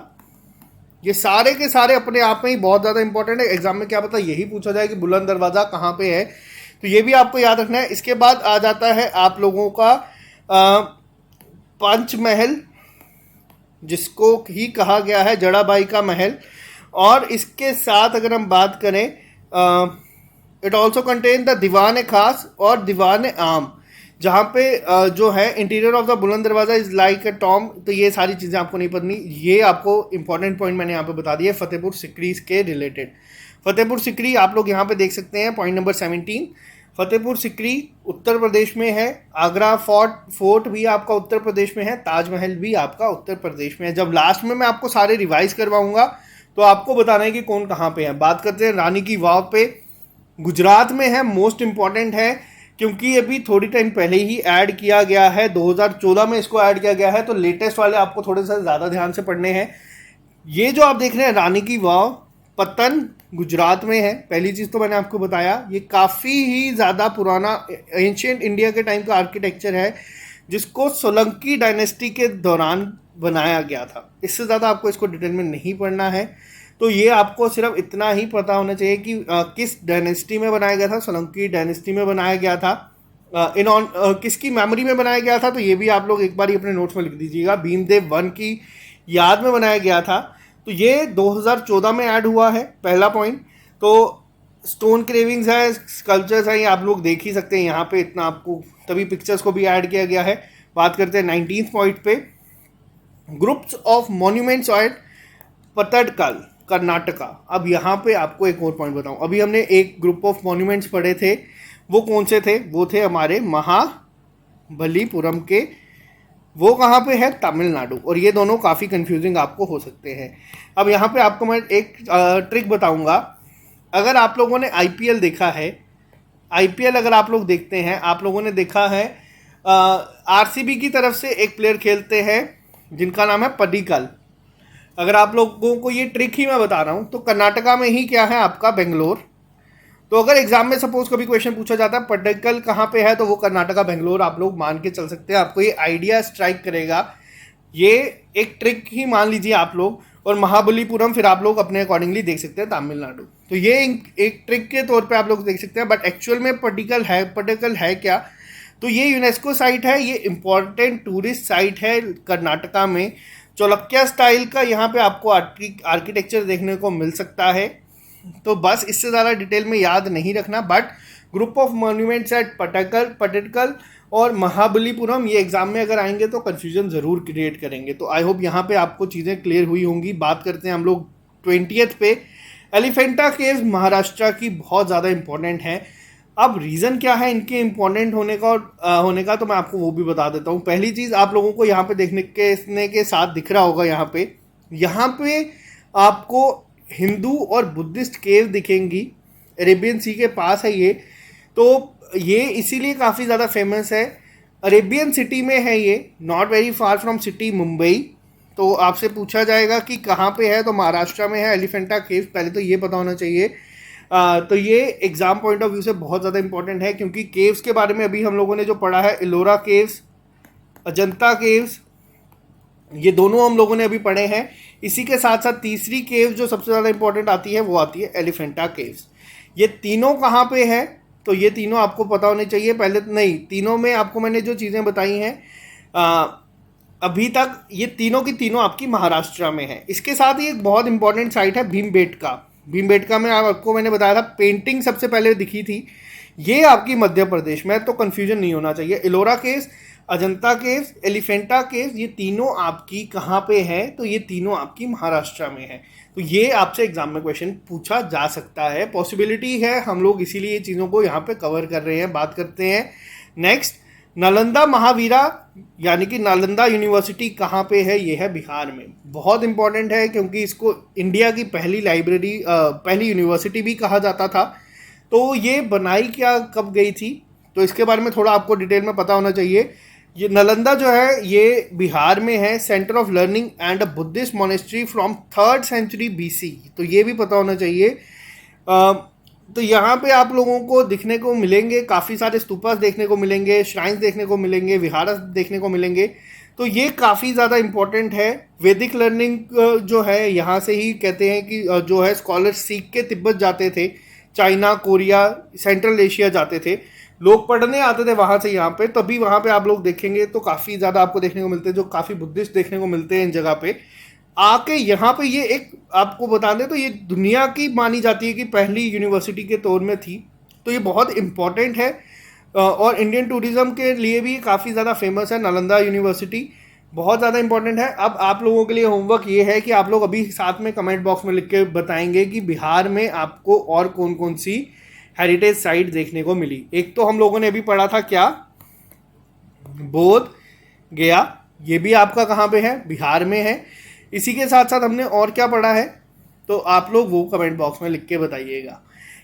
ये सारे के सारे अपने आप में ही बहुत ज़्यादा इंपॉर्टेंट है। एग्जाम में क्या पता यही पूछा जाए कि बुलंद दरवाज़ा कहाँ पे है, तो ये भी आपको याद रखना है। इसके बाद आ जाता है आप लोगों का पंचमहल, जिसको ही कहा गया है जड़ाबाई का महल, और इसके साथ अगर हम बात करें इट ऑल्सो कंटेन द दीवान खास और दीवान आम, जहाँ पे जो है इंटीरियर ऑफ द बुलंद दरवाज़ा इज लाइक अ टॉम। तो ये सारी चीज़ें आपको नहीं पढ़नी, ये आपको इंपॉर्टेंट पॉइंट मैंने यहाँ पे बता दिया फतेहपुर सिकरी के रिलेटेड। फतेहपुर सिकरी आप लोग यहाँ पे देख सकते हैं, पॉइंट नंबर 17। फतेहपुर सिकरी उत्तर प्रदेश में है, आगरा फोर्ट भी आपका उत्तर प्रदेश में है, ताजमहल भी आपका उत्तर प्रदेश में है। जब लास्ट में मैं आपको सारे रिवाइज करवाऊंगा तो आपको बताना है कि कौन कहाँ पे है। बात करते हैं रानी की वाव पे। गुजरात में है, मोस्ट इम्पॉर्टेंट है क्योंकि अभी थोड़ी टाइम पहले ही ऐड किया गया है, 2014 में इसको ऐड किया गया है, तो लेटेस्ट वाले आपको थोड़े से ज़्यादा ध्यान से पढ़ने हैं। ये जो आप देख रहे हैं रानी की वाव, पतन गुजरात में है। पहली चीज़ तो मैंने आपको बताया, ये काफ़ी ही ज़्यादा पुराना एंशियंट इंडिया के टाइम का आर्किटेक्चर है जिसको सोलंकी डायनेस्टी के दौरान बनाया गया था। इससे ज़्यादा आपको इसको डिटेल में नहीं पढ़ना है। तो ये आपको सिर्फ इतना ही पता होना चाहिए कि किस डायनेस्टी में बनाया गया था, सोलंकी डायनेस्टी में बनाया गया था, किसकी मेमोरी में बनाया गया था। तो ये भी आप लोग एक बार ही अपने नोट्स में लिख दीजिएगा, भीमदेव वन की याद में बनाया गया था। तो ये 2014 में ऐड हुआ है, पहला पॉइंट। तो स्टोन क्रेविंग्स है, स्कल्पचर्स है, ये आप लोग देख ही सकते हैं यहाँ पे, इतना आपको, तभी पिक्चर्स को भी ऐड किया गया है। बात करते हैं 19th पॉइंट पे, groups of monuments at Pattadakal Karnataka. अब यहाँ पे आपको एक और पॉइंट बताऊँ, अभी हमने एक ग्रुप ऑफ मॉन्यूमेंट्स पढ़े थे, वो कौन से थे? वो थे हमारे महाबलीपुरम के। वो कहाँ पे है? तमिलनाडु। और ये दोनों काफ़ी कंफ्यूजिंग आपको हो सकते हैं। अब यहाँ पे आपको मैं एक ट्रिक बताऊँगा। अगर आप लोगों ने आईपीएल देखा है, आईपीएल अगर आप लोग देखते हैं, आप लोगों ने देखा है आरसीबी की तरफ से एक प्लेयर खेलते हैं जिनका नाम है पडिक्कल। अगर आप लोगों को ये ट्रिक ही मैं बता रहा हूँ, तो कर्नाटका में ही क्या है आपका? बेंगलोर। तो अगर एग्जाम में सपोज कभी क्वेश्चन पूछा जाता है पडिक्कल कहाँ पे है, तो वो कर्नाटका बेंगलोर आप लोग मान के चल सकते हैं। आपको ये आइडिया स्ट्राइक करेगा, ये एक ट्रिक ही मान लीजिए आप लोग। और महाबलीपुरम फिर आप लोग अपने अकॉर्डिंगली देख सकते हैं तमिलनाडु। तो ये एक ट्रिक के तौर पे आप लोग देख सकते हैं। बट एक्चुअल में पडिक्कल है क्या? तो ये यूनेस्को साइट है, ये इंपॉर्टेंट टूरिस्ट साइट है कर्नाटका में। चौलक्या स्टाइल का यहाँ पे आपको आर्किटेक्चर देखने को मिल सकता है। तो बस इससे ज़्यादा डिटेल में याद नहीं रखना। But group of monuments eight Padikkal और महाबलीपुरम, ये एग्जाम में अगर आएंगे तो कन्फ्यूजन ज़रूर क्रिएट करेंगे। तो आई होप यहाँ पे आपको चीज़ें क्लियर हुई होंगी। बात करते हैं हम लोग 20th पे, एलिफेंटा केव्स महाराष्ट्र की बहुत ज़्यादा इंपॉर्टेंट है। अब रीज़न क्या है इनके इम्पोर्टेंट होने का तो मैं आपको वो भी बता देता हूँ। पहली चीज़ आप लोगों को यहाँ पे देखने के साथ दिख रहा होगा, यहाँ पे आपको हिंदू और बुद्धिस्ट केव दिखेंगी। अरेबियन सी के पास है ये, तो ये इसीलिए काफ़ी ज़्यादा फेमस है। अरेबियन सिटी में है ये, not very far from city Mumbai. तो आपसे पूछा जाएगा कि कहाँ पे है, तो महाराष्ट्र में है एलिफेंटा केव्स। पहले तो ये पता होना चाहिए। तो ये एग्जाम पॉइंट ऑफ व्यू से बहुत ज़्यादा इंपॉर्टेंट है, क्योंकि केव्स के बारे में अभी हम लोगों ने जो पढ़ा है, एलोरा केव्स, अजंता केव्स, ये दोनों हम लोगों ने अभी पढ़े हैं। इसी के साथ साथ तीसरी केव जो सबसे ज़्यादा इंपॉर्टेंट आती है, वो आती है एलिफेंटा केव्स। ये तीनों कहाँ पे है? तो ये तीनों आपको पता होने चाहिए। पहले नहीं, तीनों में आपको मैंने जो चीज़ें बताई हैं अभी तक, ये तीनों की तीनों आपकी महाराष्ट्र में है। इसके साथ ही एक बहुत इंपॉर्टेंट साइट है भीमबेटका में आपको मैंने बताया था पेंटिंग सबसे पहले दिखी थी, ये आपकी मध्य प्रदेश में। तो कन्फ्यूजन नहीं होना चाहिए। Ellora caves, Ajanta caves, Elephanta caves, ये तीनों आपकी कहाँ पे है? तो ये तीनों आपकी महाराष्ट्र में है। तो ये आपसे एग्जाम में क्वेश्चन पूछा जा सकता है, पॉसिबिलिटी है। हम लोग इसीलिए ये चीज़ों को यहाँ पे कवर कर रहे हैं। बात करते हैं नेक्स्ट, नालंदा महावीरा यानी कि नालंदा यूनिवर्सिटी कहाँ पे है? ये है बिहार में। बहुत इंपॉर्टेंट है क्योंकि इसको इंडिया की पहली पहली यूनिवर्सिटी भी कहा जाता था। तो ये बनाई क्या कब गई थी? तो इसके बारे में थोड़ा आपको डिटेल में पता होना चाहिए। ये नालंदा जो है ये बिहार में है, centre of learning and a Buddhist monastery from 3rd century BC। तो ये भी पता होना चाहिए। तो यहाँ पे आप लोगों को दिखने को मिलेंगे काफ़ी सारे स्तूपास देखने को मिलेंगे, श्राइन्स देखने को मिलेंगे, विहार देखने को मिलेंगे। तो ये काफ़ी ज़्यादा इम्पोर्टेंट है। वैदिक लर्निंग जो है यहाँ से ही कहते हैं कि जो है स्कॉलर सीख के तिब्बत जाते थे, चाइना, कोरिया, सेंट्रल एशिया जाते थे, लोग पढ़ने आते थे वहाँ से यहाँ पे। तभी वहाँ पे आप लोग देखेंगे तो काफ़ी ज़्यादा आपको देखने को मिलते हैं, जो काफ़ी बुद्धिस्ट देखने को मिलते हैं इन जगह पे आके। यहाँ पे ये एक आपको बता दें तो ये दुनिया की मानी जाती है कि पहली यूनिवर्सिटी के तौर में थी। तो ये बहुत इम्पॉर्टेंट है और इंडियन टूरिज़्म के लिए भी काफ़ी ज़्यादा फेमस है नालंदा यूनिवर्सिटी, बहुत ज़्यादा इंपॉर्टेंट है। अब आप लोगों के लिए होमवर्क ये है कि आप लोग अभी साथ में कमेंट बॉक्स में लिख के बताएंगे कि बिहार में आपको और कौन कौन सी हेरिटेज साइट देखने को मिली। एक तो हम लोगों ने अभी पढ़ा था क्या, बोध गया, ये भी आपका कहाँ पे है? बिहार में है। इसी के साथ साथ हमने और क्या पढ़ा है, तो आप लोग वो कमेंट बॉक्स में लिख के बताइएगा।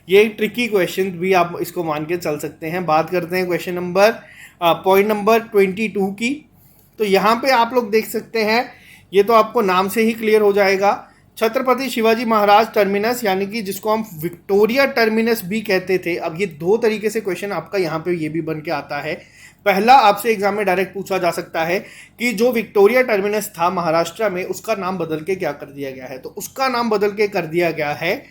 ये ट्रिकी क्वेश्चन भी आप इसको मान के चल सकते हैं। बात करते हैं क्वेश्चन नंबर पॉइंट नंबर 22 की। तो यहाँ पे आप लोग देख सकते हैं, ये तो आपको नाम से ही क्लियर हो जाएगा, छत्रपति शिवाजी महाराज टर्मिनस, यानी कि जिसको हम विक्टोरिया टर्मिनस भी कहते थे। अब ये दो तरीके से क्वेश्चन आपका यहाँ पे ये भी बन के आता है। पहला आपसे एग्जाम में डायरेक्ट पूछा जा सकता है कि जो विक्टोरिया टर्मिनस था महाराष्ट्र में, उसका नाम बदल के क्या कर दिया गया है। तो उसका नाम बदल के कर दिया गया है,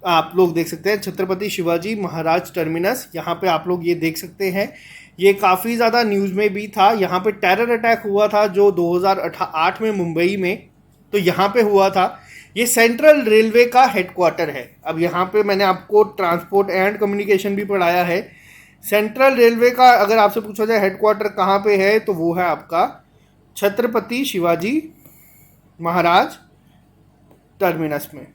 आप लोग देख सकते हैं, छत्रपति शिवाजी महाराज टर्मिनस। यहाँ पे आप लोग ये देख सकते हैं, ये काफ़ी ज़्यादा न्यूज़ में भी था। यहाँ पे टेरर अटैक हुआ था जो 2008 में मुंबई में, तो यहाँ पे हुआ था। ये सेंट्रल रेलवे का हेडक्वार्टर है। अब यहाँ पे मैंने आपको ट्रांसपोर्ट एंड कम्युनिकेशन भी पढ़ाया है। सेंट्रल रेलवे का अगर आपसे पूछा जाए हेडक्वार्टर कहाँ पे है, तो वो है आपका छत्रपति शिवाजी महाराज टर्मिनस में।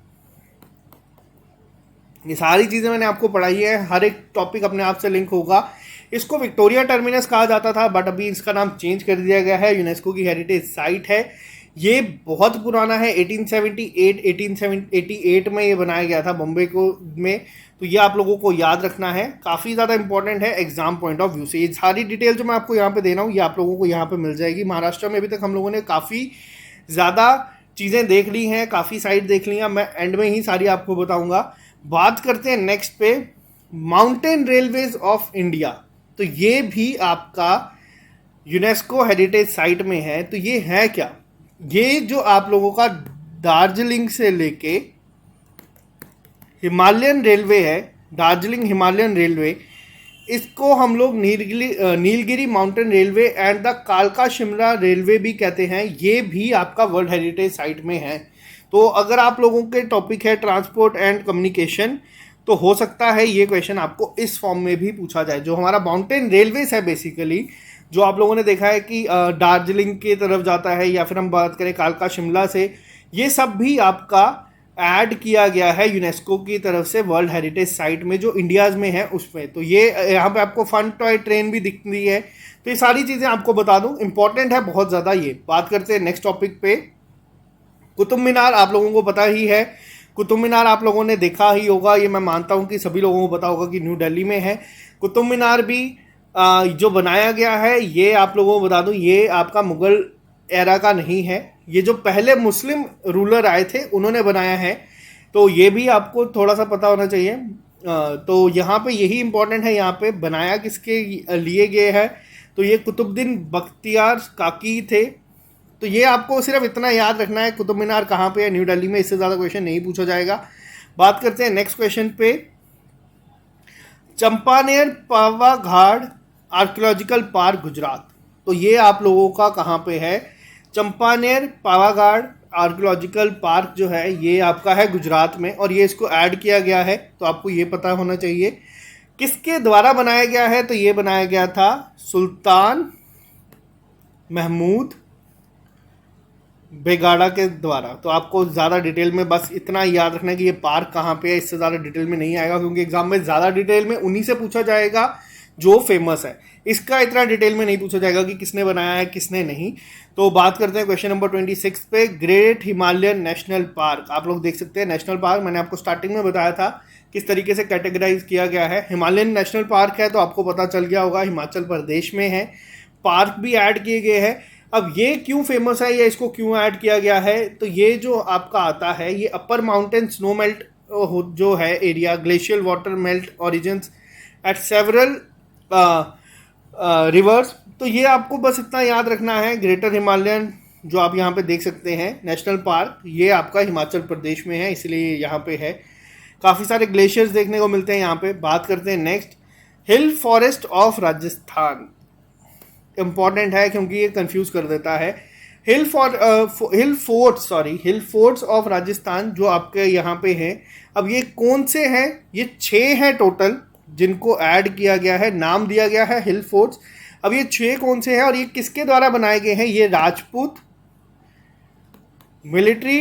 ये सारी चीज़ें मैंने आपको पढ़ाई है, हर एक टॉपिक अपने आप से लिंक होगा। इसको विक्टोरिया टर्मिनस कहा जाता था, बट अभी इसका नाम चेंज कर दिया गया है। यूनेस्को की हेरिटेज साइट है। ये बहुत पुराना है, 1878 1888 में ये बनाया गया था बॉम्बे को में। तो ये आप लोगों को याद रखना है, काफ़ी ज़्यादा इंपॉर्टेंट है एग्जाम पॉइंट ऑफ व्यू से। ये सारी डिटेल जो मैं आपको यहाँ पे दे रहा हूँ, ये आप लोगों को यहाँ पे मिल जाएगी। महाराष्ट्र में अभी तक हम लोगों ने काफ़ी ज़्यादा चीज़ें देख ली हैं, काफ़ी साइट देख ली हैं, मैं एंड में ही सारी आपको बताऊँगा। बात करते हैं नेक्स्ट पे, माउंटेन रेलवेज ऑफ इंडिया। तो ये भी आपका यूनेस्को हेरिटेज साइट में है। तो ये है क्या, ये जो आप लोगों का दार्जिलिंग से लेके हिमालयन रेलवे है, दार्जिलिंग हिमालयन रेलवे, इसको हम लोग Nilgiri mountain railway and the कालका शिमला रेलवे भी कहते हैं। ये भी आपका वर्ल्ड हेरिटेज साइट में है। तो अगर आप लोगों के टॉपिक है ट्रांसपोर्ट एंड कम्युनिकेशन, तो हो सकता है ये क्वेश्चन आपको इस फॉर्म में भी पूछा जाए। जो हमारा माउंटेन रेलवेज है बेसिकली, जो आप लोगों ने देखा है कि दार्जिलिंग की तरफ जाता है, या फिर हम बात करें कालका शिमला से, ये सब भी आपका ऐड किया गया है यूनेस्को की तरफ से वर्ल्ड हेरिटेज साइट में, जो इंडियाज़ में है उसमें। तो ये यहाँ पे आपको फन टॉय ट्रेन भी दिख रही है। तो ये सारी चीज़ें आपको बता दूँ, इंपॉर्टेंट है बहुत ज़्यादा ये। बात करते हैं नेक्स्ट टॉपिक पे, कुतुब मीनार। आप लोगों को पता ही है, कुतुब मीनार आप लोगों ने देखा ही होगा, ये मैं मानता हूँ कि सभी लोगों को पता होगा कि न्यू दिल्ली में है। कुतुब मीनार भी जो बनाया गया है, ये आप लोगों को बता दूं, ये आपका मुगल एरा का नहीं है, ये जो पहले मुस्लिम रूलर आए थे उन्होंने बनाया है। तो ये भी आपको थोड़ा सा पता होना चाहिए। तो यहाँ पे यही इंपॉर्टेंट है, यहाँ पे बनाया किसके लिए गए है, तो ये कुतुबुद्दीन बख्तियार काकी थे। तो ये आपको सिर्फ इतना याद रखना है, कुतुब मीनार कहाँ पे है, न्यू दिल्ली में। इससे ज़्यादा क्वेश्चन नहीं पूछा जाएगा। बात करते हैं नेक्स्ट क्वेश्चन पे, चंपानेर पावागढ़ आर्कियोलॉजिकल पार्क गुजरात। तो ये आप लोगों का कहाँ पे है, चंपानेर पावागढ़ आर्कियोलॉजिकल पार्क जो है ये आपका है गुजरात में, और ये इसको ऐड किया गया है। तो आपको ये पता होना चाहिए किसके द्वारा बनाया गया है। तो ये बनाया गया था सुल्तान महमूद बेगाड़ा के द्वारा। तो आपको ज़्यादा डिटेल में बस इतना याद रखना है कि ये पार्क कहाँ पे है, इससे ज़्यादा डिटेल में नहीं आएगा, क्योंकि एग्जाम में ज़्यादा डिटेल में उन्हीं से पूछा जाएगा जो फेमस है। इसका इतना डिटेल में नहीं पूछा जाएगा कि किसने बनाया है किसने नहीं। तो बात करते हैं क्वेश्चन नंबर 26 पे, ग्रेट हिमालयन नेशनल पार्क। आप लोग देख सकते हैं नेशनल पार्क, मैंने आपको स्टार्टिंग में बताया था किस तरीके से कैटेगराइज किया गया है। हिमालयन नेशनल पार्क है, तो आपको पता चल गया होगा हिमाचल प्रदेश में है। पार्क भी ऐड किए गए हैं। अब ये क्यों फेमस है या इसको क्यों ऐड किया गया है, तो ये जो आपका आता है, ये अपर माउंटेन स्नो मेल्ट जो है area, glacial water melt origins eight several reverse. तो ये आपको बस इतना याद रखना है। ग्रेटर हिमालयन जो आप यहाँ पे देख सकते हैं नेशनल पार्क, ये आपका हिमाचल प्रदेश में है, इसलिए यहाँ पे है। काफ़ी सारे ग्लेशियर्स देखने को मिलते हैं यहाँ पे। बात करते हैं next, hill forest of Rajasthan. Important है क्योंकि ये कंफ्यूज कर देता है। हिल फोर्ट्स ऑफ राजस्थान जो आपके यहाँ पे हैं। अब ये कौन से हैं, ये 6 हैं टोटल जिनको ऐड किया गया है, नाम दिया गया है हिल फोर्ट्स। अब ये 6 कौन से हैं और ये किसके द्वारा बनाए गए हैं, ये राजपूत मिलिट्री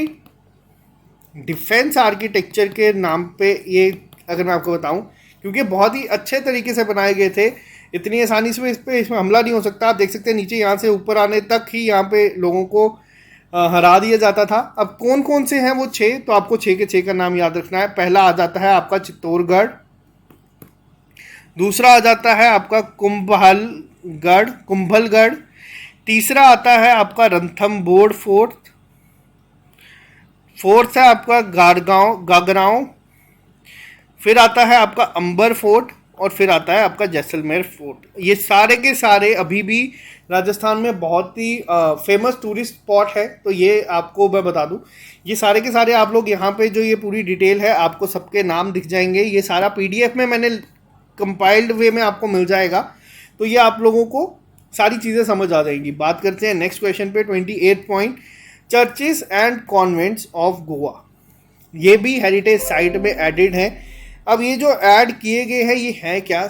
डिफेंस आर्किटेक्चर के नाम पे, ये अगर मैं आपको बताऊं, क्योंकि बहुत ही अच्छे तरीके से बनाए गए थे, इतनी आसानी से इसमें हमला नहीं हो सकता। आप देख सकते हैं नीचे यहाँ से ऊपर आने तक ही यहाँ पे लोगों को हरा दिया जाता था। अब कौन कौन से हैं वो 6, तो आपको 6 के 6 का नाम याद रखना है। पहला आ जाता है आपका चित्तौड़गढ़, दूसरा आ जाता है आपका कुंभलगढ़। तीसरा आता है आपका रणथंभौर फोर्ट। फोर्थ है आपका गागराओं। फिर आता है आपका अंबर फोर्ट और फिर आता है आपका जैसलमेर फोर्ट। ये सारे के सारे अभी भी राजस्थान में बहुत ही फेमस टूरिस्ट स्पॉट है। तो ये आपको मैं बता दूं, ये सारे के सारे आप लोग यहाँ पे जो ये पूरी डिटेल है आपको सबके नाम दिख जाएंगे। ये सारा पीडीएफ में मैंने कंपाइल्ड वे में आपको मिल जाएगा, तो ये आप लोगों को सारी चीज़ें समझ आ जाएंगी। बात करते हैं नेक्स्ट क्वेश्चन पे, 28 point, churches and convents of Goa. ये भी हेरिटेज साइट में एडिड है। अब ये जो ऐड किए गए हैं ये हैं क्या,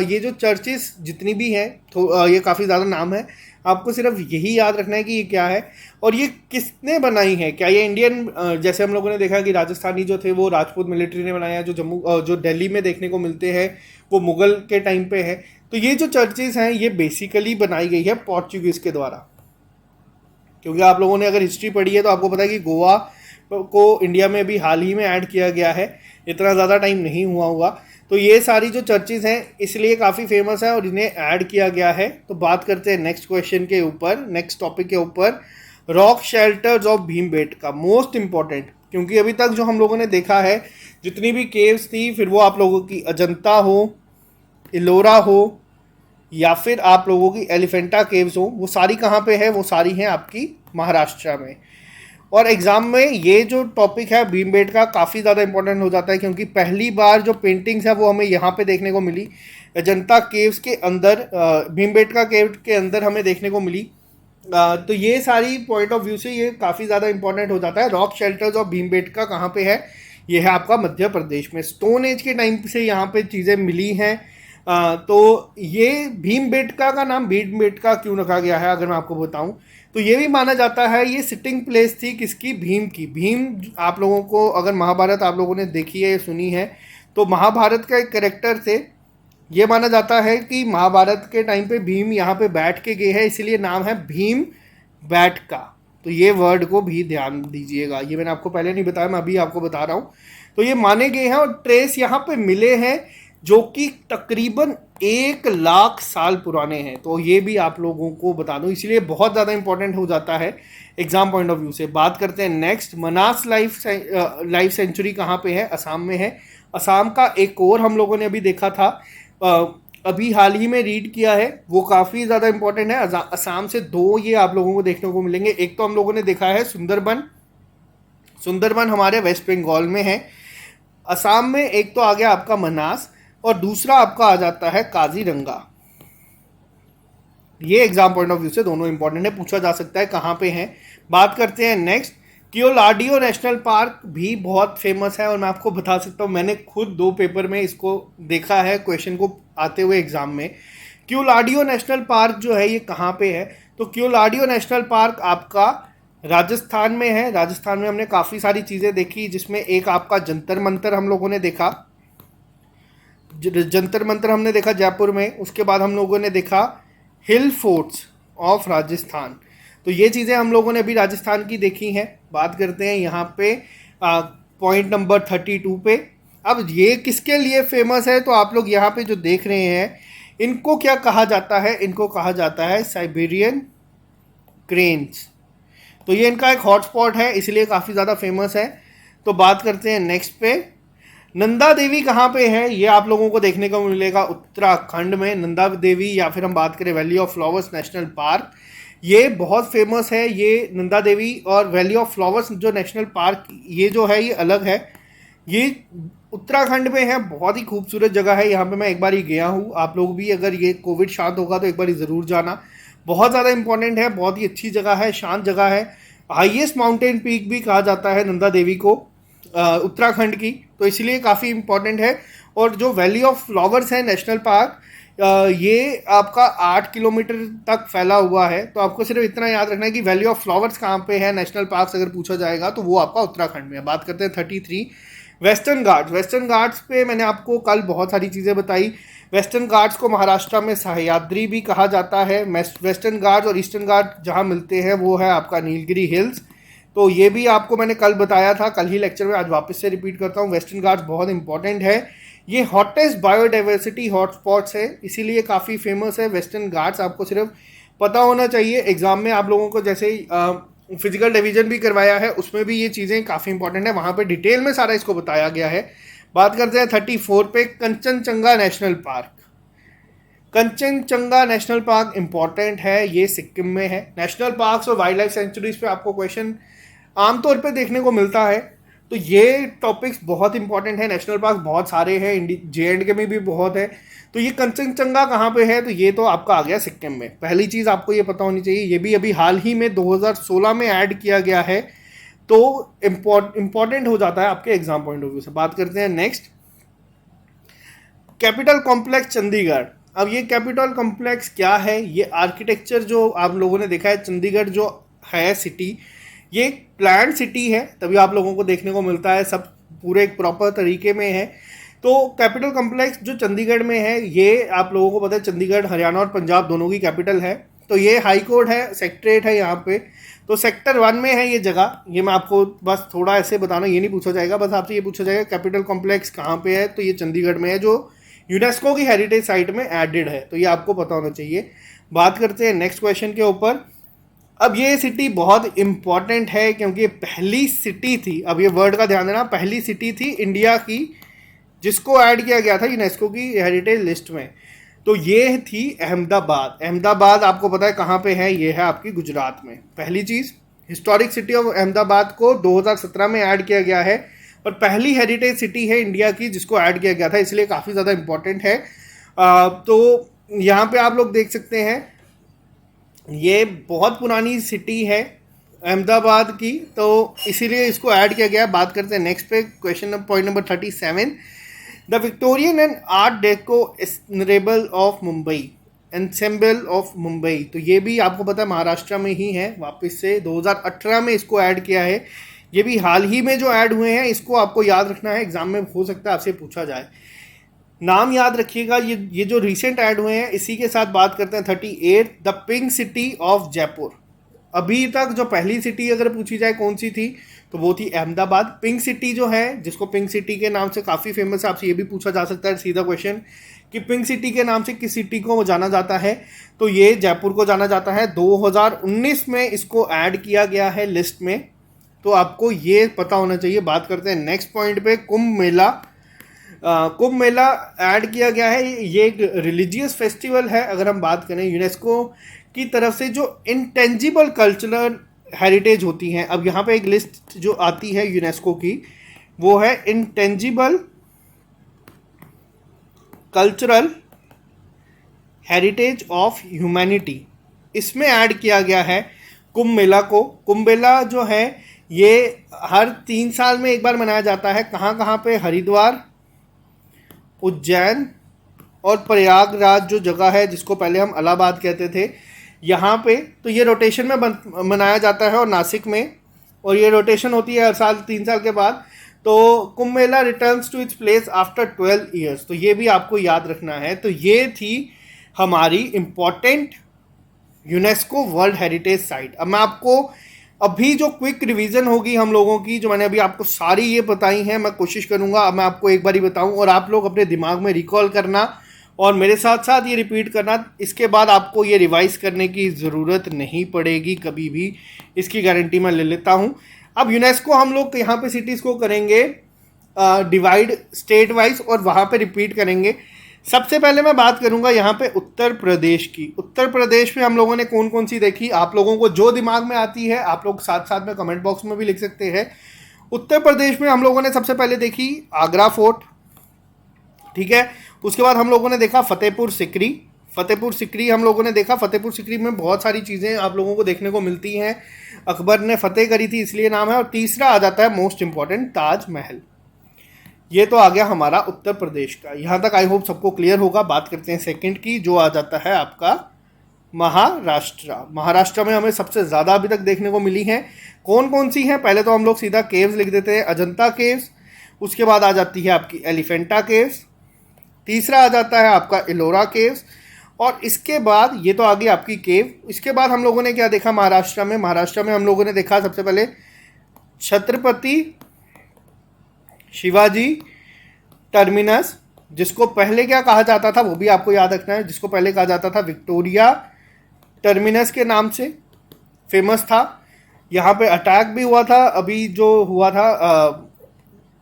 ये जो चर्चेस जितनी भी हैं, तो ये काफ़ी ज़्यादा नाम है, आपको सिर्फ यही याद रखना है कि ये क्या है और ये किसने बनाई है। क्या ये इंडियन, जैसे हम लोगों ने देखा कि राजस्थानी जो थे वो राजपूत मिलिट्री ने बनाया, जो दिल्ली में देखने को मिलते हैं वो मुगल के टाइम पे है। तो ये जो चर्चेस हैं ये बेसिकली बनाई गई है पोर्चुगीज़ के द्वारा। क्योंकि आप लोगों ने अगर हिस्ट्री पढ़ी है तो आपको पता है कि गोवा को इंडिया में भी हाल ही में ऐड किया गया है, इतना ज़्यादा टाइम नहीं हुआ होगा। तो ये सारी जो चर्चेज हैं इसलिए काफ़ी फेमस है और इन्हें ऐड किया गया है। तो बात करते हैं नेक्स्ट क्वेश्चन के ऊपर, नेक्स्ट टॉपिक के ऊपर, rock shelters of Bhimbetka, most important. क्योंकि अभी तक जो हम लोगों ने देखा है जितनी भी केव्स थी, फिर वो आप लोगों की अजंता हो, इलोरा हो, या फिर आप लोगों की एलिफेंटा केव्स हो, वो सारी कहाँ पे है, वो सारी हैं आपकी महाराष्ट्र में। और एग्ज़ाम में ये जो टॉपिक है भीमबेटका काफ़ी ज़्यादा इंपॉर्टेंट हो जाता है, क्योंकि पहली बार जो पेंटिंग्स है वो हमें यहाँ पे देखने को मिली, अजंता केव्स के अंदर, भीमबेटका केव के अंदर हमें देखने को मिली। तो ये सारी पॉइंट ऑफ व्यू से ये काफ़ी ज़्यादा इंपॉर्टेंट हो जाता है। रॉक शेल्टर्स ऑफ भीमबेटका कहाँ पे है, ये है आपका मध्य प्रदेश में। स्टोन एज के टाइम से यहाँ पे चीज़ें मिली हैं। तो ये भीमबेटका का नाम भीमबेटका क्यों रखा गया है अगर मैं आपको बताऊं, तो ये भी माना जाता है ये सिटिंग प्लेस थी किसकी, भीम की। भीम आप लोगों को अगर महाभारत आप लोगों ने देखी है, सुनी है, तो महाभारत का एक कैरेक्टर थे। ये माना जाता है कि महाभारत के टाइम पे भीम यहाँ पे बैठ के गए हैं, इसलिए नाम है भीम बैठका। तो ये वर्ड को भी ध्यान दीजिएगा, ये मैंने आपको पहले नहीं बताया, मैं अभी आपको बता रहा हूँ। तो ये माने गए हैं और ट्रेस यहाँ पे मिले हैं जो कि तकरीबन 1 लाख साल पुराने हैं। तो ये भी आप लोगों को बता दूं, इसलिए बहुत ज़्यादा इंपॉर्टेंट हो जाता है एग्जाम पॉइंट ऑफ व्यू से। बात करते हैं नेक्स्ट, मनास लाइफ सेंचुरी कहाँ पे है, असम में है। असम का एक और हम लोगों ने अभी देखा था, अभी हाल ही में रीड किया है, वो काफ़ी ज़्यादा इंपॉर्टेंट है। असम से 2 ये आप लोगों को देखने को मिलेंगे। एक तो हम लोगों ने देखा है सुंदरबन, सुंदरबन हमारे वेस्ट बंगाल में है असम में। एक तो आ गया आपका मनास और दूसरा आपका आ जाता है काजीरंगा। ये एग्जाम पॉइंट ऑफ व्यू से दोनों इंपॉर्टेंट है, पूछा जा सकता है कहाँ पे है। बात करते हैं नेक्स्ट, कियोलाडियो नेशनल पार्क भी बहुत फेमस है और मैं आपको बता सकता हूँ, मैंने खुद 2 पेपर में इसको देखा है क्वेश्चन को आते हुए एग्जाम में। कियोलाडियो नेशनल पार्क जो है ये कहाँ पे है, तो कियोलाडियो नेशनल पार्क आपका राजस्थान में है। राजस्थान में हमने काफ़ी सारी चीज़ें देखी, जिसमें एक आपका जंतर मंतर हम लोगों ने देखा, जंतर मंतर हमने देखा जयपुर में। उसके बाद हम लोगों ने देखा हिल फोर्ट्स ऑफ राजस्थान। तो ये चीज़ें हम लोगों ने अभी राजस्थान की देखी हैं। बात करते हैं यहाँ पे पॉइंट नंबर 32 पे। अब ये किसके लिए फेमस है, तो आप लोग यहाँ पे जो देख रहे हैं इनको क्या कहा जाता है, इनको कहा जाता है साइबेरियन क्रेन्स। तो ये इनका एक हॉटस्पॉट है, इसलिए काफ़ी ज़्यादा फेमस है। तो बात करते हैं नेक्स्ट पे, नंदा देवी कहाँ पे है, ये आप लोगों को देखने को मिलेगा उत्तराखंड में। नंदा देवी, या फिर हम बात करें valley of flowers national park, ये बहुत फेमस है। ये नंदा देवी और वैली ऑफ फ्लावर्स जो नेशनल पार्क ये जो है ये अलग है, ये उत्तराखंड में है। बहुत ही खूबसूरत जगह है, यहाँ पे मैं एक बार ही गया हूँ। आप लोग भी अगर ये कोविड शांत होगा तो एक बार ज़रूर जाना, बहुत ज़्यादा इंपॉर्टेंट है, बहुत ही अच्छी जगह है, शांत जगह है। हाईएस्ट माउंटेन पीक भी कहा जाता है नंदा देवी को उत्तराखंड की, तो इसलिए काफ़ी इम्पॉर्टेंट है। और जो वैली ऑफ फ्लावर्स है नेशनल पार्क, ये आपका 8 किलोमीटर तक फैला हुआ है। तो आपको सिर्फ इतना याद रखना है कि वैली ऑफ फ्लावर्स कहाँ पे है नेशनल पार्क अगर पूछा जाएगा तो वो आपका उत्तराखंड में है। बात करते हैं 33 वेस्टर्न घाट्स। वेस्टर्न घाट्स पे मैंने आपको कल बहुत सारी चीज़ें बताई। वेस्टर्न घाट्स को महाराष्ट्र में सह्याद्री भी कहा जाता है। वेस्टर्न घाट्स और ईस्टर्न घाट जहाँ मिलते हैं वो है आपका नीलगिरी हिल्स। तो ये भी आपको मैंने कल बताया था, कल ही लेक्चर में, आज वापस से रिपीट करता हूँ। वेस्टर्न घाट्स बहुत इंपॉर्टेंट है, ये हॉटेस्ट बायोडाइवर्सिटी हॉटस्पॉट्स है, इसीलिए काफ़ी फेमस है। वेस्टर्न घाट्स आपको सिर्फ पता होना चाहिए। एग्जाम में आप लोगों को जैसे फिजिकल डिवीजन भी करवाया है, उसमें भी ये चीज़ें काफ़ी इंपॉर्टेंट है, वहाँ पे डिटेल में सारा इसको बताया गया है। बात करते हैं 34 पे, Kanchenjunga national park. Kanchenjunga national park important है, ये सिक्किम में है। नेशनल पार्क्स और वाइल्ड लाइफ सेंचुरीज पे आपको क्वेश्चन आमतौर पे देखने को मिलता है, तो ये टॉपिक्स बहुत इंपॉर्टेंट है। नेशनल पार्क बहुत सारे हैं, JNK में भी बहुत है। तो ये कंचनजंगा कहाँ पे है, तो ये तो आपका आ गया सिक्किम में। पहली चीज़ आपको ये पता होनी चाहिए, ये भी अभी हाल ही में 2016 में ऐड किया गया है, तो इम्पॉर्टेंट हो जाता है आपके एग्जाम पॉइंट ऑफ व्यू से। बात करते हैं नेक्स्ट, कैपिटल कॉम्प्लेक्स चंडीगढ़। अब ये कैपिटल कॉम्प्लेक्स क्या है, ये आर्किटेक्चर जो आप लोगों ने देखा है, चंडीगढ़ जो है सिटी, ये एक प्लान सिटी है, तभी आप लोगों को देखने को मिलता है, सब पूरे एक प्रॉपर तरीके में है। तो कैपिटल कॉम्प्लेक्स जो चंडीगढ़ में है, ये आप लोगों को पता है चंडीगढ़ हरियाणा और पंजाब दोनों की कैपिटल है। तो ये हाई कोर्ट है, सेक्रेटरीट है यहाँ पे। तो सेक्टर 1 में है ये जगह। ये मैं आपको बस थोड़ा ऐसे बताना, ये नहीं पूछा जाएगा, बस आपसे ये पूछा जाएगा कैपिटल कॉम्प्लेक्स कहाँ पे है, तो ये चंडीगढ़ में है, जो यूनेस्को की हेरिटेज साइट में एडेड है, तो ये आपको पता होना चाहिए। बात करते हैं नेक्स्ट क्वेश्चन के ऊपर। अब ये सिटी बहुत इंपॉर्टेंट है क्योंकि पहली सिटी थी, अब ये वर्ड का ध्यान देना, पहली सिटी थी इंडिया की जिसको ऐड किया गया था यूनेस्को की हेरिटेज लिस्ट में, तो ये थी अहमदाबाद। अहमदाबाद आपको पता है कहाँ पे है, ये है आपकी गुजरात में। पहली चीज़, हिस्टोरिक सिटी ऑफ अहमदाबाद को 2017 में ऐड किया गया है, और पहली हेरिटेज सिटी है इंडिया की जिसको ऐड किया गया था, इसलिए काफ़ी ज़्यादा इंपॉर्टेंट है। तो यहाँ पे आप लोग देख सकते हैं, ये बहुत पुरानी सिटी है अहमदाबाद की, तो इसीलिए इसको ऐड किया गया। बात करते हैं नेक्स्ट पे, question point number 37, the Victorian and art deco ensemble of Mumbai, ensemble of Mumbai, तो ये भी आपको पता है महाराष्ट्र में ही है। वापस से 2018 में इसको ऐड किया है, ये भी हाल ही में जो ऐड हुए हैं, इसको आपको याद रखना है, एग्जाम में हो सकता है आपसे पूछा जाए, नाम याद रखिएगा। ये जो रिसेंट ऐड हुए हैं, इसी के साथ बात करते हैं 38, the pink city of Jaipur. अभी तक जो पहली सिटी अगर पूछी जाए कौन सी थी, तो वो थी अहमदाबाद। पिंक सिटी जो है, जिसको पिंक सिटी के नाम से काफ़ी फेमस है, आपसे ये भी पूछा जा सकता है सीधा क्वेश्चन कि पिंक सिटी के नाम से किस सिटी को जाना जाता है, तो ये जयपुर को जाना जाता है। 2019 में इसको ऐड किया गया है लिस्ट में, तो आपको ये पता होना चाहिए। बात करते हैं नेक्स्ट पॉइंट पे, कुंभ मेला। कुंभ मेला ऐड किया गया है, ये एक रिलीजियस फेस्टिवल है। अगर हम बात करें यूनेस्को की तरफ से जो इंटेंजिबल कल्चरल हेरिटेज होती हैं, अब यहाँ पे एक लिस्ट जो आती है यूनेस्को की, वो है intangible cultural heritage of humanity, इसमें ऐड किया गया है कुंभ मेला को। कुंभ मेला जो है ये हर 3 साल में एक बार मनाया जाता है। कहाँ कहाँ पे, हरिद्वार, उज्जैन और प्रयागराज जो जगह है जिसको पहले हम इलाहाबाद कहते थे, यहाँ पे तो ये रोटेशन में मनाया जाता है, और नासिक में, और ये रोटेशन होती है हर साल 3 साल के बाद। तो Kumbh Mela returns to its place after 12 years, तो ये भी आपको याद रखना है। तो ये थी हमारी important UNESCO world heritage site. अब मैं आपको अभी जो क्विक रिवीजन होगी हम लोगों की, जो मैंने अभी आपको सारी ये बताई हैं, मैं कोशिश करूंगा अब मैं आपको एक बार ही बताऊं, और आप लोग अपने दिमाग में रिकॉल करना और मेरे साथ साथ ये रिपीट करना। इसके बाद आपको ये रिवाइज करने की ज़रूरत नहीं पड़ेगी कभी भी, इसकी गारंटी मैं ले लेता हूँ। अब यूनेस्को हम लोग यहाँ पे सिटीज़ को करेंगे डिवाइड स्टेट वाइज, और वहाँ पे रिपीट करेंगे। सबसे पहले मैं बात करूंगा यहाँ पे उत्तर प्रदेश की। उत्तर प्रदेश में हम लोगों ने कौन कौन सी देखी, आप लोगों को जो दिमाग में आती है आप लोग साथ साथ में कमेंट बॉक्स में भी लिख सकते हैं। उत्तर प्रदेश में हम लोगों ने सबसे पहले देखी आगरा फोर्ट, ठीक है। उसके बाद हम लोगों ने देखा फतेहपुर सिकरी। फतेहपुर सिकरी हम लोगों ने देखा, फतेहपुर सिकरी में बहुत सारी चीज़ें आप लोगों को देखने को मिलती हैं, अकबर ने फतेह करी थी इसलिए नाम है। और तीसरा आ जाता है मोस्ट इंपॉर्टेंट, ताजमहल। ये तो आ गया हमारा उत्तर प्रदेश का, यहाँ तक आई होप सबको क्लियर होगा। बात करते हैं सेकंड की, जो आ जाता है आपका महाराष्ट्र। महाराष्ट्र में हमें सबसे ज़्यादा अभी तक देखने को मिली हैं, कौन कौन सी हैं। पहले तो हम लोग सीधा केव्स लिख देते हैं, अजंता केव्स। उसके बाद आ जाती है आपकी एलिफेंटा केव्स। तीसरा आ जाता है आपका एलोरा केव्स, और इसके बाद ये तो आ गई आपकी केव। इसके बाद हम लोगों ने क्या देखा महाराष्ट्र में, महाराष्ट्र में हम लोगों ने देखा सबसे पहले छत्रपति शिवाजी टर्मिनस, जिसको पहले क्या कहा जाता था वो भी आपको याद रखना है, जिसको पहले कहा जाता था विक्टोरिया टर्मिनस के नाम से फेमस था। यहाँ पे अटैक भी हुआ था, अभी जो हुआ था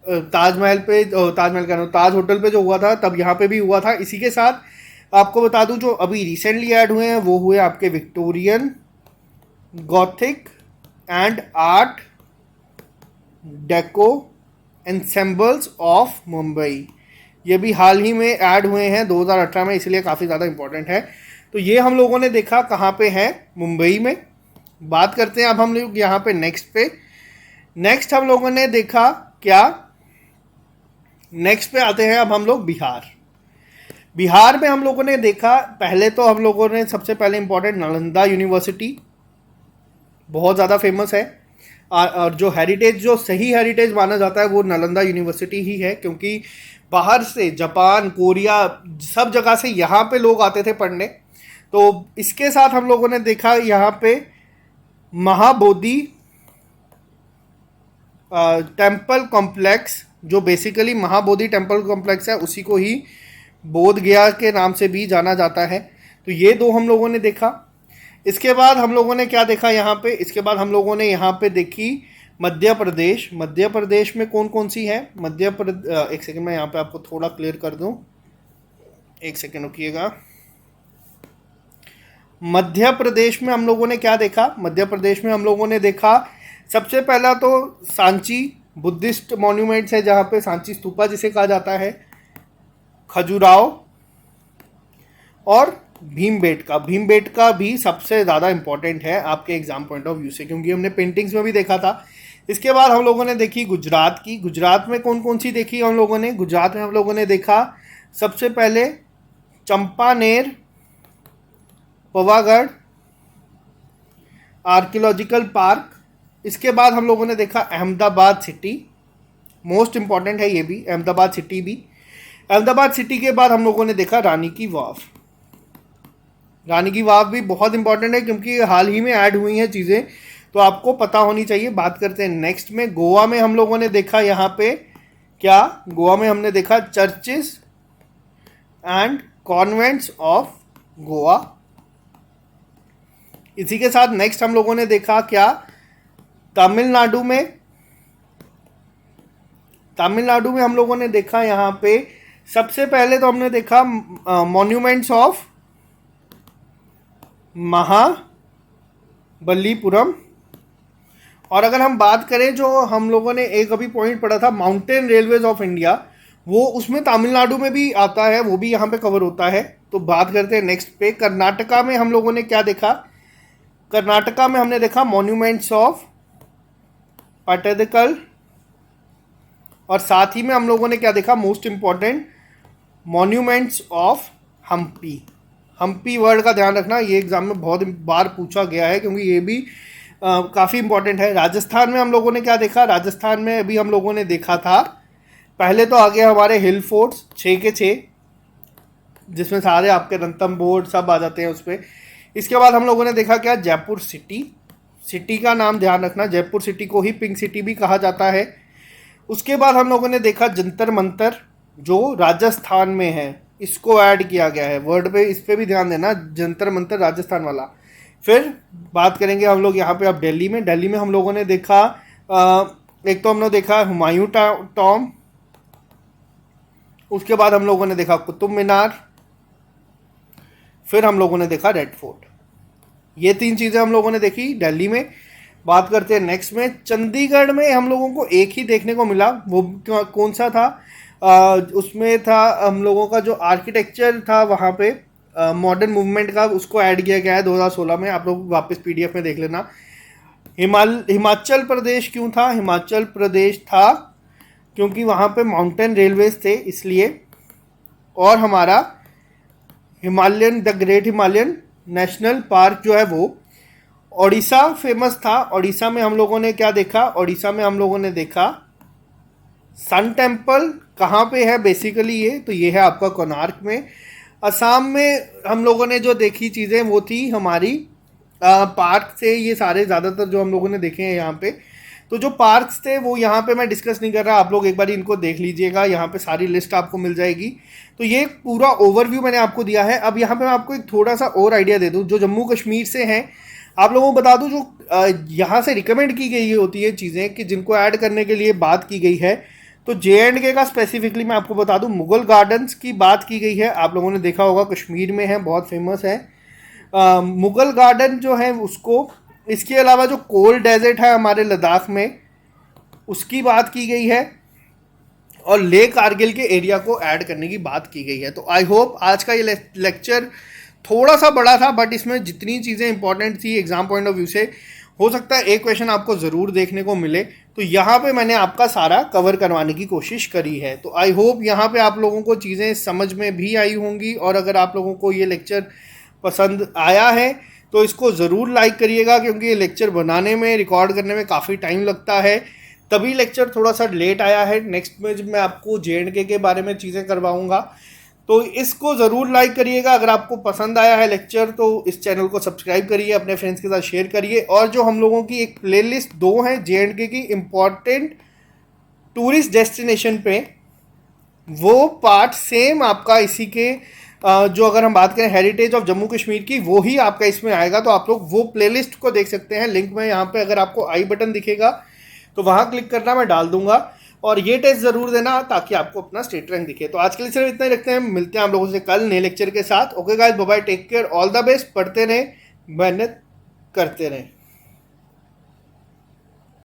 ताजमहल पे, ताजमहल का ताज होटल पे जो हुआ था, तब यहाँ पे भी हुआ था। इसी के साथ आपको बता दूं जो अभी रिसेंटली ऐड हुए हैं वो हुए आपके Victorian, Gothic and art deco ensembles of Mumbai. ये भी हाल ही में ऐड हुए हैं 2018 में, इसलिए काफ़ी ज़्यादा इंपॉर्टेंट है। तो ये हम लोगों ने देखा कहाँ पे है, मुंबई में। बात करते हैं अब हम लोग यहाँ पे नेक्स्ट पे। नेक्स्ट हम लोगों ने देखा क्या, नेक्स्ट पे आते हैं अब हम लोग बिहार। बिहार में हम लोगों ने देखा, पहले तो हम लोगों ने सबसे पहले इंपॉर्टेंट नालंदा यूनिवर्सिटी बहुत ज़्यादा फेमस है, और जो हेरिटेज, जो सही हेरिटेज माना जाता है वो नालंदा यूनिवर्सिटी ही है, क्योंकि बाहर से जापान, कोरिया, सब जगह से यहाँ पे लोग आते थे पढ़ने। तो इसके साथ हम लोगों ने देखा यहाँ पे महाबोधि टेम्पल कॉम्प्लेक्स, जो बेसिकली महाबोधि टेम्पल कॉम्प्लेक्स है, उसी को ही बोध गया के नाम से भी जाना जाता है। तो ये दो हम लोगों ने देखा। इसके बाद हम लोगों ने क्या देखा यहाँ पे, इसके बाद हम लोगों ने यहाँ पे देखी मध्य प्रदेश। मध्य प्रदेश में कौन कौन सी है, मध्य प्रदेश, एक सेकंड मैं यहाँ पे आपको थोड़ा क्लियर कर दूं, एक सेकंड रुकिएगा। मध्य प्रदेश में हम लोगों ने क्या देखा, मध्य प्रदेश में हम लोगों ने देखा सबसे पहला तो सांची बुद्धिस्ट मॉन्यूमेंट्स है, जहाँ पे सांची स्तूपा जिसे कहा जाता है, खजुराहो और भीमबेटका। भीमबेटका भी सबसे ज़्यादा इंपॉर्टेंट है आपके एग्जाम पॉइंट ऑफ व्यू से, क्योंकि हमने पेंटिंग्स में भी देखा था। इसके बाद हम लोगों ने देखी गुजरात की। गुजरात में कौन कौन सी देखी हम लोगों ने, गुजरात में हम लोगों ने देखा सबसे पहले चंपानेर, पवागढ़ आर्कियोलॉजिकल पार्क। इसके बाद हम लोगों ने देखा अहमदाबाद सिटी, मोस्ट इंपॉर्टेंट है ये भी, अहमदाबाद सिटी भी। अहमदाबाद सिटी के बाद हम लोगों ने देखा रानी की वाव। रानी की वाव भी बहुत इंपॉर्टेंट है, क्योंकि हाल ही में ऐड हुई हैं चीज़ें, तो आपको पता होनी चाहिए। बात करते हैं नेक्स्ट में, गोवा में हम लोगों ने देखा यहाँ पे क्या, गोवा में हमने देखा churches and convents of Goa. इसी के साथ नेक्स्ट हम लोगों ने देखा क्या, तमिलनाडु में। तमिलनाडु में हम लोगों ने देखा यहाँ पे सबसे पहले तो हमने देखा मॉन्यूमेंट्स ऑफ महाबलीपुरम। और अगर हम बात करें, जो हम लोगों ने एक अभी पॉइंट पढ़ा था माउंटेन रेलवेज ऑफ इंडिया, वो उसमें तमिलनाडु में भी आता है, वो भी यहाँ पे कवर होता है। तो बात करते हैं नेक्स्ट पे, कर्नाटका में हम लोगों ने क्या देखा, कर्नाटका में हमने देखा मॉन्यूमेंट्स ऑफ पट्टदकल, और साथ ही में हम लोगों ने क्या देखा, most important monuments of Hampi. Hampi word का ध्यान रखना, ये एग्जाम में बहुत बार पूछा गया है, क्योंकि ये भी काफ़ी इंपॉर्टेंट है। राजस्थान में हम लोगों ने क्या देखा, राजस्थान में अभी हम लोगों ने देखा था, पहले तो आ गया हमारे हिल फोर्ट्स 6 के 6, जिसमें सारे आपके रणथंभौर सब आ जाते हैं उस पर। इसके बाद हम लोगों ने देखा क्या, जयपुर सिटी। सिटी का नाम ध्यान रखना, जयपुर सिटी को ही पिंक सिटी भी कहा जाता है। उसके बाद हम लोगों ने देखा जंतर मंतर, जो राजस्थान में है, इसको ऐड किया गया है वर्ड पे, इस पे भी ध्यान देना, जंतर मंतर राजस्थान वाला। फिर बात करेंगे हम लोग यहाँ पे अब दिल्ली में। दिल्ली में हम लोगों ने देखा एक तो हमने देखा हुमायूं टॉम, उसके बाद हम लोगों ने देखा कुतुब मीनार, फिर हम लोगों ने देखा रेड फोर्ट। ये 3 चीज़ें हम लोगों ने देखी दिल्ली में। बात करते हैं नेक्स्ट में, चंडीगढ़ में हम लोगों को एक ही देखने को मिला, वो कौन सा था, उसमें था हम लोगों का जो आर्किटेक्चर था वहाँ पे मॉडर्न मूवमेंट का, उसको ऐड किया गया है 2016 में। आप लोग वापस पीडीएफ में देख लेना। हिमाचल प्रदेश क्यों था, हिमाचल प्रदेश था क्योंकि वहाँ पे माउंटेन रेलवेज थे इसलिए, और हमारा Himalayan, the great Himalayan national park जो है वो। ओडिशा फेमस था, ओडिशा में हम लोगों ने क्या देखा, ओडिशा में हम लोगों ने देखा सन टेम्पल। कहाँ पे है बेसिकली ये, तो ये है आपका कोणार्क में। असम में हम लोगों ने जो देखी चीज़ें वो थी हमारी पार्क से, ये सारे ज़्यादातर जो हम लोगों ने देखे हैं यहाँ पे। तो जो पार्क्स थे वो यहाँ पे मैं डिस्कस नहीं कर रहा, आप लोग एक बार इनको देख लीजिएगा, यहाँ पे सारी लिस्ट आपको मिल जाएगी। तो ये पूरा ओवरव्यू मैंने आपको दिया है। अब यहाँ पे मैं आपको एक थोड़ा सा और आइडिया दे दूँ जो जम्मू कश्मीर से हैं। आप लोगों को बता दूँ जो यहाँ से रिकमेंड की गई होती है चीज़ें कि जिनको ऐड करने के लिए बात की गई है, तो J&K का स्पेसिफिकली मैं आपको बता दूँ, मुगल गार्डन्स की बात की गई है। आप लोगों ने देखा होगा, कश्मीर में है, बहुत फेमस है मुगल गार्डन जो है उसको। इसके अलावा जो कोल्ड डेजर्ट है हमारे लद्दाख में, उसकी बात की गई है, और ले कारगिल के एरिया को ऐड करने की बात की गई है। तो आई होप आज का ये लेक्चर थोड़ा सा बड़ा था, बट इसमें जितनी चीज़ें इंपॉर्टेंट थी एग्जाम पॉइंट ऑफ व्यू से, हो सकता है एक क्वेश्चन आपको ज़रूर देखने को मिले। तो यहाँ पे मैंने आपका सारा कवर करवाने की कोशिश करी है। तो आई होप यहाँ पे आप लोगों को चीज़ें समझ में भी आई होंगी, और अगर आप लोगों को ये लेक्चर पसंद आया है तो इसको ज़रूर लाइक करिएगा, क्योंकि ये लेक्चर बनाने में, रिकॉर्ड करने में काफ़ी टाइम लगता है, तभी लेक्चर थोड़ा सा लेट आया है। नेक्स्ट में जब मैं आपको J&K के बारे में चीज़ें करवाऊँगा, तो इसको ज़रूर लाइक करिएगा। अगर आपको पसंद आया है लेक्चर तो इस चैनल को सब्सक्राइब करिए, अपने फ्रेंड्स के साथ शेयर करिए। और जो हम लोगों की एक प्लेलिस्ट 2 है J&K की इम्पॉर्टेंट टूरिस्ट डेस्टिनेशन पे, वो पार्ट सेम आपका इसी के जो अगर हम बात करें हेरिटेज ऑफ जम्मू कश्मीर की, वो ही आपका इसमें आएगा। तो आप लोग वो प्लेलिस्ट को देख सकते हैं। लिंक में यहाँ पे अगर आपको आई बटन दिखेगा तो वहाँ क्लिक करना, मैं डाल दूंगा। और ये टेस्ट ज़रूर देना ताकि आपको अपना स्टेट रैंक दिखे। तो आज के लिए सिर्फ इतना ही रखते हैं, मिलते हैं आप लोगों से कल नए लेक्चर के साथ। Okay guys, bye bye, take care, all the best, पढ़ते रहें, मेहनत करते रहें।